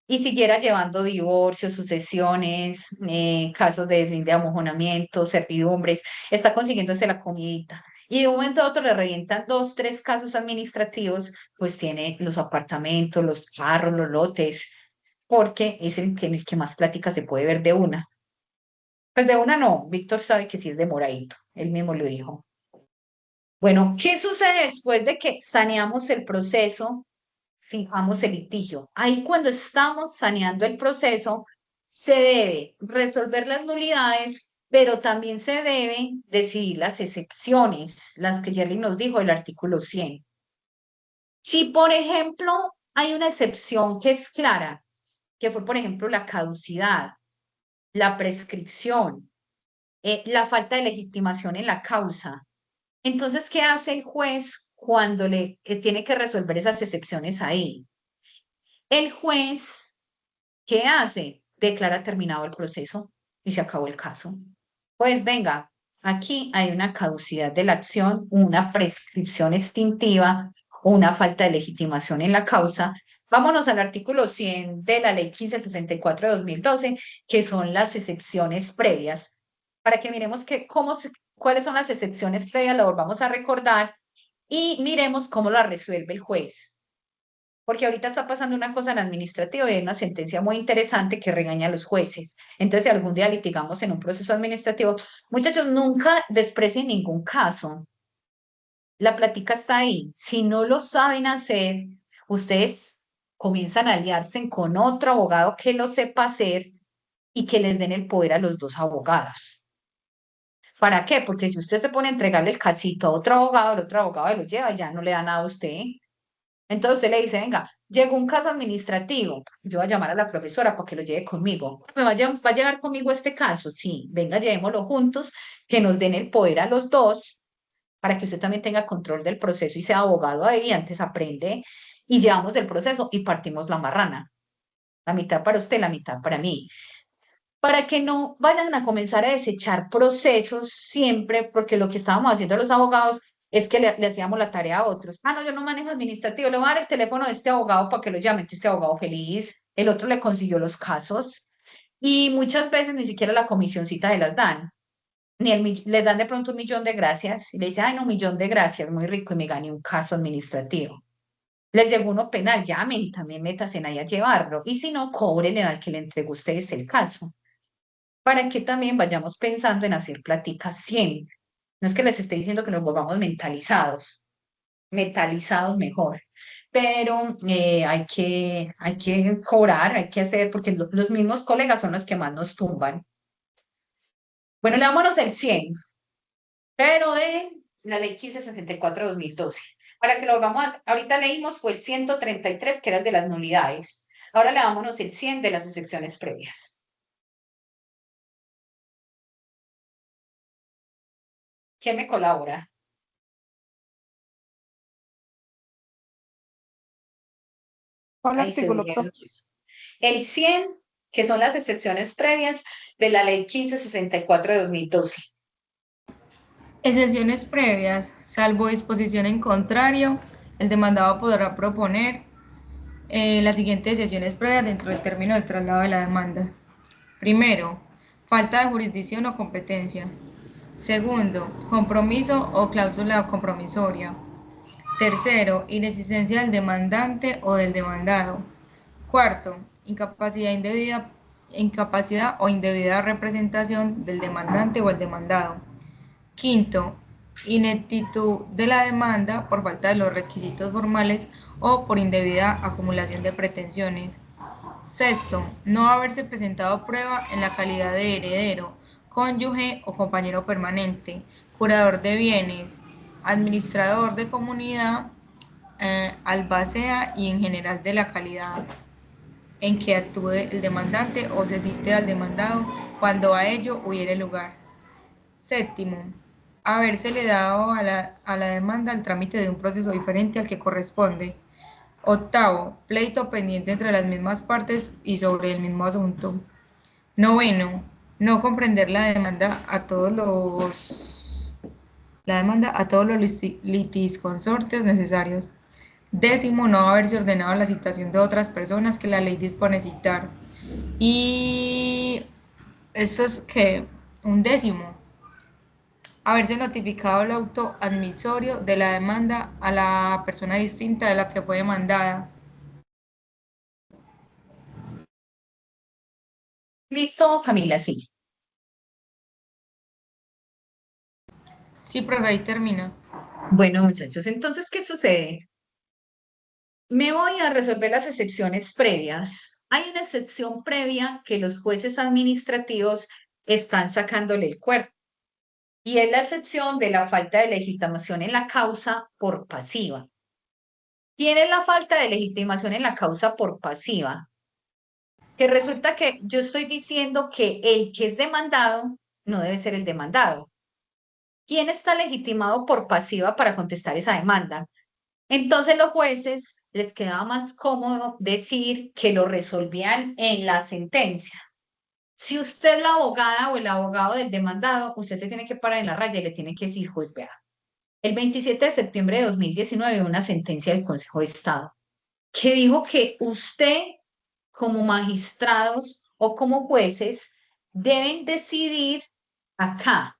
y siguiera llevando divorcios, sucesiones, casos de amojonamiento, servidumbres, está consiguiéndose la comidita. Y de un momento a otro le revientan 2, 3 casos administrativos, pues tiene los apartamentos, los carros, los lotes, porque es en el que más plática se puede ver de una. Pues de una no, Víctor sabe que sí es demoradito, él mismo lo dijo. Bueno, ¿qué sucede después de que saneamos el proceso, fijamos el litigio? Ahí cuando estamos saneando el proceso, se debe resolver las nulidades, pero también se deben decidir las excepciones, las que Yerly nos dijo del artículo 100. Si, por ejemplo, hay una excepción que es clara, que fue, por ejemplo, la caducidad, la prescripción, la falta de legitimación en la causa. Entonces, ¿qué hace el juez cuando le tiene que resolver esas excepciones ahí? El juez, ¿qué hace? Declara terminado el proceso y se acabó el caso. Pues venga, aquí hay una caducidad de la acción, una prescripción extintiva, una falta de legitimación en la causa. Vámonos al artículo 100 de la Ley 1564 de 2012, que son las excepciones previas, para que miremos cuáles son las excepciones previas, lo volvamos a recordar y miremos cómo la resuelve el juez. Porque ahorita está pasando una cosa en administrativo y hay una sentencia muy interesante que regaña a los jueces. Entonces, si algún día litigamos en un proceso administrativo, muchachos, nunca desprecien ningún caso. La plática está ahí. Si no lo saben hacer, ustedes comienzan a aliarse con otro abogado que lo sepa hacer y que les den el poder a los dos abogados. ¿Para qué? Porque si usted se pone a entregarle el casito a otro abogado, el otro abogado lo lleva y ya no le da nada a usted. Entonces usted le dice, venga, llegó un caso administrativo, yo voy a llamar a la profesora para que lo lleve conmigo. ¿Va a llevar conmigo este caso? Sí, venga, llevémoslo juntos, que nos den el poder a los dos, para que usted también tenga control del proceso y sea abogado ahí, antes aprende, y llevamos el proceso y partimos la marrana. La mitad para usted, la mitad para mí. Para que no vayan a comenzar a desechar procesos siempre, porque lo que estábamos haciendo los abogados es que le hacíamos la tarea a otros. Ah, no, yo no manejo administrativo, le voy a dar el teléfono de este abogado para que lo llame, este abogado feliz, el otro le consiguió los casos, y muchas veces ni siquiera la comisioncita se las dan, le dan de pronto 1.000.000 de gracias, y le dice, ay, no, 1.000.000 de gracias, muy rico, y me gané un caso administrativo. Les llegó uno penal, llamen y también métanse ahí a llevarlo, y si no, cóbrenle al que le entregó a ustedes el caso, para que también vayamos pensando en hacer pláticas siempre. No es que les esté diciendo que nos volvamos mentalizados mejor, pero hay que cobrar, hay que hacer, porque los mismos colegas son los que más nos tumban. Bueno, leámonos el 100, pero de la Ley 1564 de 2012. Para que lo volvamos ahorita leímos fue el 133, que era el de las nulidades. Ahora leámonos el 100 de las excepciones previas. ¿Quién me colabora? ¿Cuál Ahí se artículo? unieron. El 100, que son las excepciones previas de la Ley 1564 de 2012. Excepciones previas, salvo disposición en contrario, el demandado podrá proponer las siguientes excepciones previas dentro del término de traslado de la demanda. Primero, falta de jurisdicción o competencia. Segundo, compromiso o cláusula compromisoria. Tercero, inexistencia del demandante o del demandado. Cuarto, incapacidad o indebida representación del demandante o el demandado. Quinto, ineptitud de la demanda por falta de los requisitos formales o por indebida acumulación de pretensiones. Sexto, no haberse presentado prueba en la calidad de heredero, cónyuge o compañero permanente, curador de bienes, administrador de comunidad, albacea y en general de la calidad en que actúe el demandante o se cite al demandado cuando a ello hubiere lugar. Séptimo, habérsele dado a la demanda el trámite de un proceso diferente al que corresponde. Octavo, pleito pendiente entre las mismas partes y sobre el mismo asunto. Noveno, no comprender la demanda a todos los litisconsortes necesarios. Décimo, no haberse ordenado la citación de otras personas que la ley dispone citar. Y eso es que un décimo, haberse notificado el auto admisorio de la demanda a la persona distinta de la que fue demandada. ¿Listo, Camila? Sí. Sí, profe, ahí termina. Bueno, muchachos, entonces, ¿qué sucede? Me voy a resolver las excepciones previas. Hay una excepción previa que los jueces administrativos están sacándole el cuerpo, y es la excepción de la falta de legitimación en la causa por pasiva. ¿Quién es la falta de legitimación en la causa por pasiva? Que resulta que yo estoy diciendo que el que es demandado no debe ser el demandado. ¿Quién está legitimado por pasiva para contestar esa demanda? Entonces los jueces les quedaba más cómodo decir que lo resolvían en la sentencia. Si usted es la abogada o el abogado del demandado, usted se tiene que parar en la raya y le tiene que decir, juez, vea, el 27 de septiembre de 2019 hubo una sentencia del Consejo de Estado que dijo que usted, como magistrados o como jueces, deben decidir acá.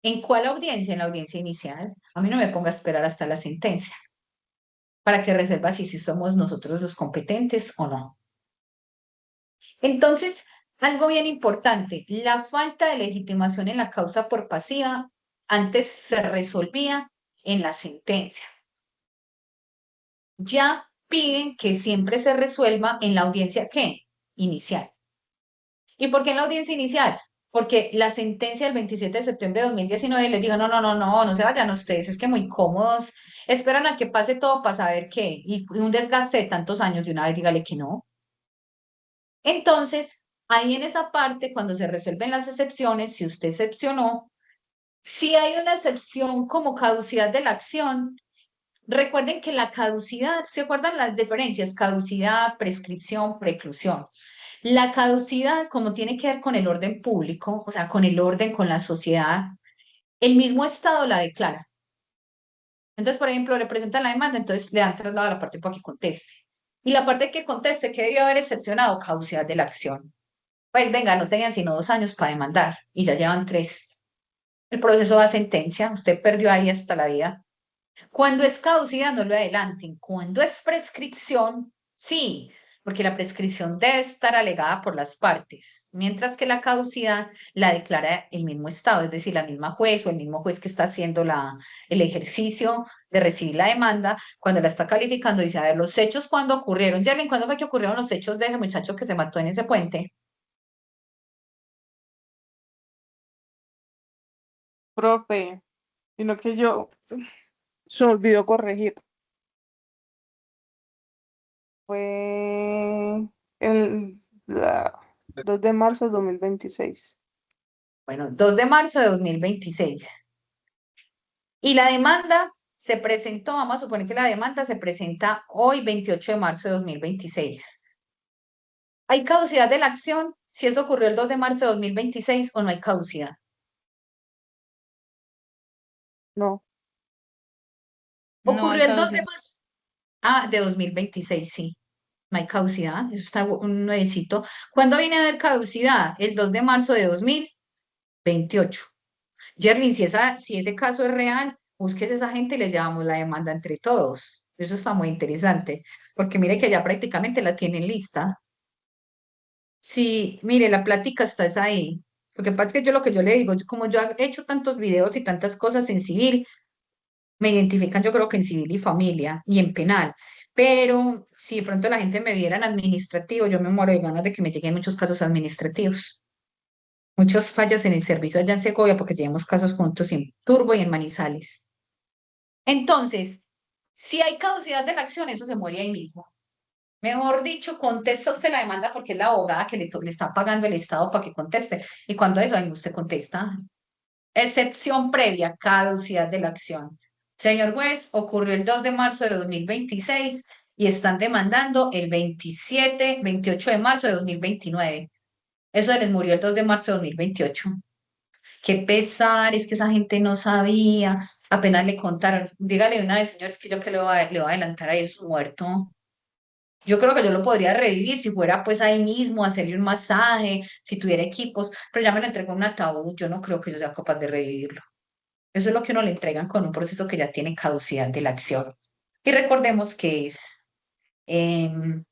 ¿En cuál audiencia? En la audiencia inicial. A mí no me ponga a esperar hasta la sentencia para que resuelva si somos nosotros los competentes o no. Entonces, algo bien importante, la falta de legitimación en la causa por pasiva antes se resolvía en la sentencia. Ya piden que siempre se resuelva en la audiencia, ¿qué? Inicial. ¿Y por qué en la audiencia inicial? Porque la sentencia del 27 de septiembre de 2019 les digo, no se vayan ustedes, es que muy cómodos, esperan a que pase todo para saber qué, y un desgaste de tantos años de una vez, dígale que no. Entonces, ahí en esa parte, cuando se resuelven las excepciones, si usted excepcionó, si hay una excepción como caducidad de la acción, recuerden que la caducidad, ¿se acuerdan las diferencias? Caducidad, prescripción, preclusión. La caducidad, como tiene que ver con el orden público, o sea, con el orden, con la sociedad, el mismo Estado la declara. Entonces, por ejemplo, le presentan la demanda, entonces le dan traslado a la parte para que conteste. Y la parte que conteste, ¿qué debió haber excepcionado? Caducidad de la acción. Pues venga, no tenían sino 2 años para demandar y ya llevan 3. El proceso va a sentencia, usted perdió ahí hasta la vida. Cuando es caducidad, no lo adelanten. Cuando es prescripción, sí, porque la prescripción debe estar alegada por las partes, mientras que la caducidad la declara el mismo Estado, es decir, la misma juez o el mismo juez que está haciendo el ejercicio de recibir la demanda, cuando la está calificando, dice, a ver, los hechos cuando ocurrieron. Yerlin, ¿cuándo fue que ocurrieron los hechos de ese muchacho que se mató en ese puente? Profe, sino que se me olvidó corregir. Fue el 2 de marzo de 2026. Bueno, 2 de marzo de 2026. Y la demanda se presentó, vamos a suponer que la demanda se presenta hoy, 28 de marzo de 2026. ¿Hay caducidad de la acción si eso ocurrió el 2 de marzo de 2026 o no hay caducidad? No, No hay Ocurrió el 2 de caducidad. marzo. Ah, de 2026, sí. No hay caducidad, eso está un nuevecito. ¿Cuándo viene a haber caducidad? El 2 de marzo de 2028. Yerlin, si ese caso es real, búsquese a esa gente y les llevamos la demanda entre todos. Eso está muy interesante, porque mire que ya prácticamente la tienen lista. Sí, mire, la plática está es ahí. Lo que pasa es que yo lo que yo le digo, como yo he hecho tantos videos y tantas cosas en civil, me identifican yo creo que en civil y familia y en penal. Pero si de pronto la gente me viera en administrativo, yo me muero de ganas de que me lleguen muchos casos administrativos. Muchos fallos en el servicio allá en Segovia porque tenemos casos juntos en Turbo y en Manizales. Entonces, si hay caducidad de la acción, eso se muere ahí mismo. Mejor dicho, contesta usted la demanda porque es la abogada que le está pagando el Estado para que conteste. Y cuando eso, ahí usted contesta. Excepción previa, caducidad de la acción. Señor juez, ocurrió el 2 de marzo de 2026 y están demandando el 28 de marzo de 2029. Eso les murió el 2 de marzo de 2028. Qué pesar, es que esa gente no sabía, apenas le contaron. Dígale de una vez, señor, es que yo que le voy a adelantar a su muerto. Yo creo que yo lo podría revivir si fuera pues ahí mismo, hacerle un masaje, si tuviera equipos, pero ya me lo entregó en un ataúd, yo no creo que yo sea capaz de revivirlo. Eso es lo que uno le entregan con un proceso que ya tiene caducidad de la acción. Y recordemos que em,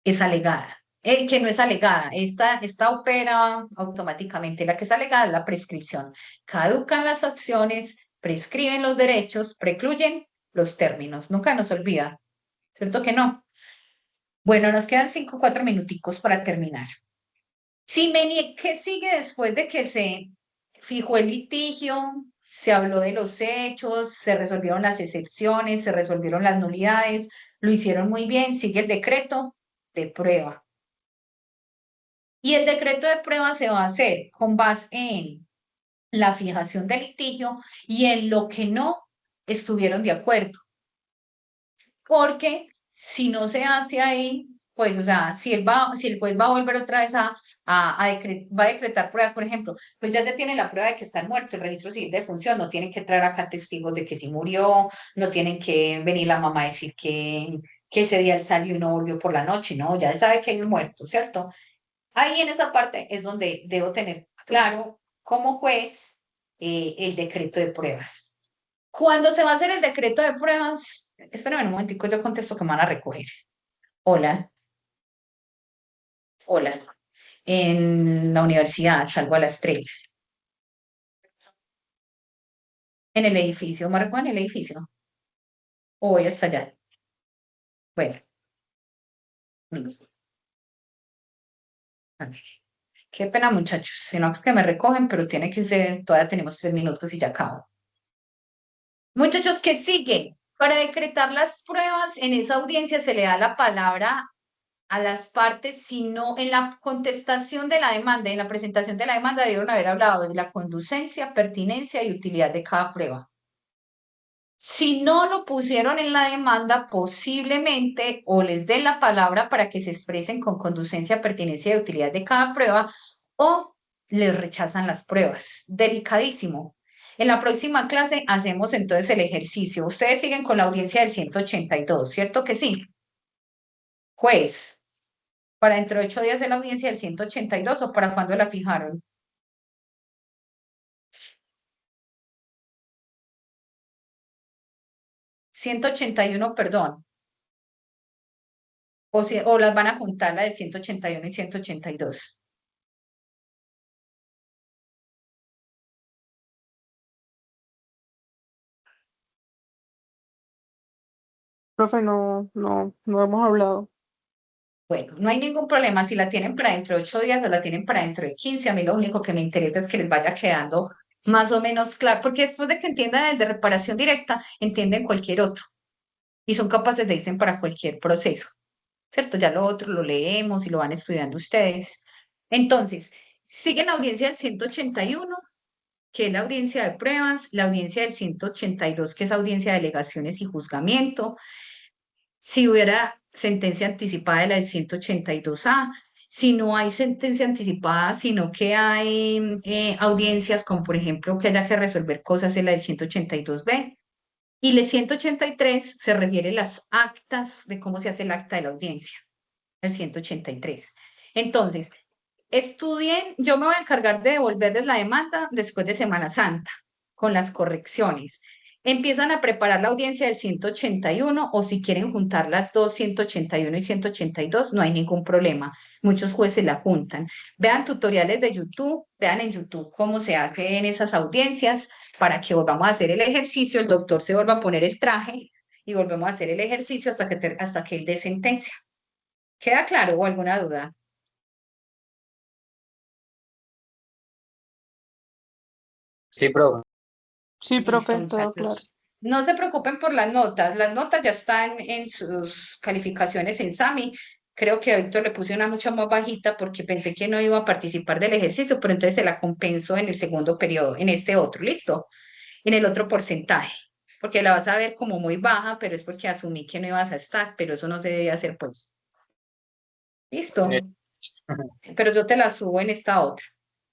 es alegada, que no es alegada, esta opera automáticamente, la que es alegada es la prescripción. Caducan las acciones, prescriben los derechos, precluyen los términos, nunca nos olvida, ¿cierto que no? Bueno, nos quedan 4 minuticos para terminar. ¿Qué sigue después de que se fijó el litigio, se habló de los hechos, se resolvieron las excepciones, se resolvieron las nulidades, lo hicieron muy bien, sigue el decreto de prueba? Y el decreto de prueba se va a hacer con base en la fijación del litigio y en lo que no estuvieron de acuerdo. Porque si no se hace ahí, pues, o sea, si el juez va a volver otra vez va a decretar pruebas, por ejemplo, pues ya se tiene la prueba de que están muertos, el registro civil de defunción, no tienen que traer acá testigos de que sí murió, no tienen que venir la mamá a decir que ese día él salió y no volvió por la noche, no, ya sabe que hay un muerto, ¿cierto? Ahí en esa parte es donde debo tener claro como juez el decreto de pruebas. Cuando se va a hacer el decreto de pruebas, espérame un momentico, yo contesto que me van a recoger. Hola, hola. En la universidad, salgo a las 3. En el edificio, ¿me recogen en el edificio? ¿O voy hasta allá? Bueno, listo. A ver. Qué pena, muchachos. Si no es que me recogen, pero tiene que ser, todavía tenemos 3 minutos y ya acabo. Muchachos, ¿qué sigue? Para decretar las pruebas, en esa audiencia se le da la palabra a las partes, sino en la contestación de la demanda, en la presentación de la demanda debieron haber hablado de la conducencia, pertinencia y utilidad de cada prueba. Si no lo pusieron en la demanda, posiblemente o les den la palabra para que se expresen con conducencia, pertinencia y utilidad de cada prueba, o les rechazan las pruebas. Delicadísimo. En la próxima clase hacemos entonces el ejercicio. Ustedes siguen con la audiencia del 182, ¿cierto que sí? Juez, ¿para dentro de 8 días de la audiencia del 182 o para cuándo la fijaron? 181, perdón. O las van a juntar la del 181 y 182. Profe, no hemos hablado. Bueno, no hay ningún problema. Si la tienen para dentro de 8 días o la tienen para dentro de 15, a mí lo único que me interesa es que les vaya quedando más o menos claro, porque después de que entiendan el de reparación directa, entienden cualquier otro y son capaces de irse para cualquier proceso, ¿cierto? Ya lo otro lo leemos y lo van estudiando ustedes. Entonces, sigue la audiencia del 181, que es la audiencia de pruebas, la audiencia del 182, que es audiencia de alegaciones y juzgamiento. Si hubiera sentencia anticipada de la del 182A, si no hay sentencia anticipada, sino que hay audiencias como por ejemplo que haya que resolver cosas en la del 182B. Y el 183 se refiere a las actas de cómo se hace el acta de la audiencia, el 183. Entonces, estudien, yo me voy a encargar de devolverles la demanda después de Semana Santa, con las correcciones. Empiezan a preparar la audiencia del 181 o si quieren juntar las dos, 181 y 182, no hay ningún problema. Muchos jueces la juntan. Vean tutoriales de YouTube, vean en YouTube cómo se hace en esas audiencias para que volvamos a hacer el ejercicio, el doctor se vuelva a poner el traje y volvemos a hacer el ejercicio hasta que él dé sentencia. ¿Queda claro o alguna duda? Sí, profe. Sí, profe, Listo, todo claro. muchachos. No se preocupen por las notas ya están en sus calificaciones en SAMI. Creo que a Víctor le puse una mucho más bajita porque pensé que no iba a participar del ejercicio, pero entonces se la compenso en el segundo periodo, en este otro, ¿listo? En el otro porcentaje, porque la vas a ver como muy baja, pero es porque asumí que no ibas a estar, pero eso no se debe hacer, pues. ¿Listo? Pero yo te la subo en esta otra.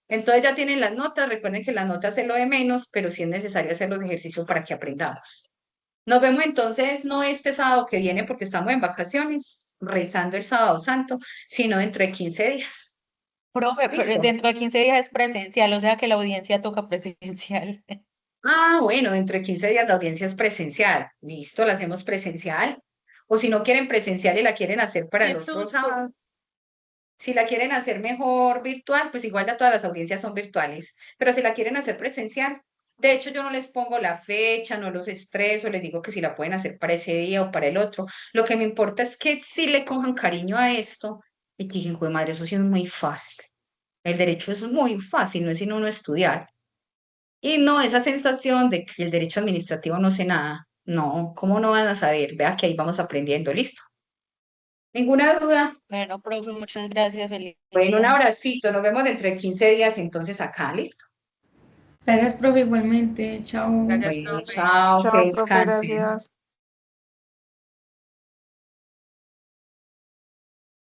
Entonces ya tienen las notas, recuerden que las notas es lo de menos, pero sí es necesario hacer los ejercicios para que aprendamos. Nos vemos entonces, no este sábado que viene porque estamos en vacaciones, rezando el sábado santo, sino dentro de 15 días. Profe, pero ¿Listo? dentro de 15 días es presencial, o sea que la audiencia toca presencial. Ah, bueno, dentro de 15 días la audiencia es presencial. Listo, la hacemos presencial. O si no quieren presencial y la quieren hacer para el ¡Qué otro susto! sábado. Si la quieren hacer mejor virtual, pues igual ya todas las audiencias son virtuales, pero si la quieren hacer presencial, de hecho yo no les pongo la fecha, no los estreso, les digo que si la pueden hacer para ese día o para el otro. Lo que me importa es que sí le cojan cariño a esto y que digan, "Jue madre, eso sí es muy fácil. El derecho es muy fácil, no es sino uno estudiar. Y no esa sensación de que el derecho administrativo no sé nada. No, ¿cómo no van a saber? Vea que ahí vamos aprendiendo, listo. ¿Ninguna duda? Bueno, profe, muchas gracias, feliz Bueno, un día. abracito, nos vemos dentro de 15 días entonces acá, ¿listo? Gracias, profe, igualmente. Chao. Gracias, Bueno, profe. chao, que Chao, profe, descansen. gracias.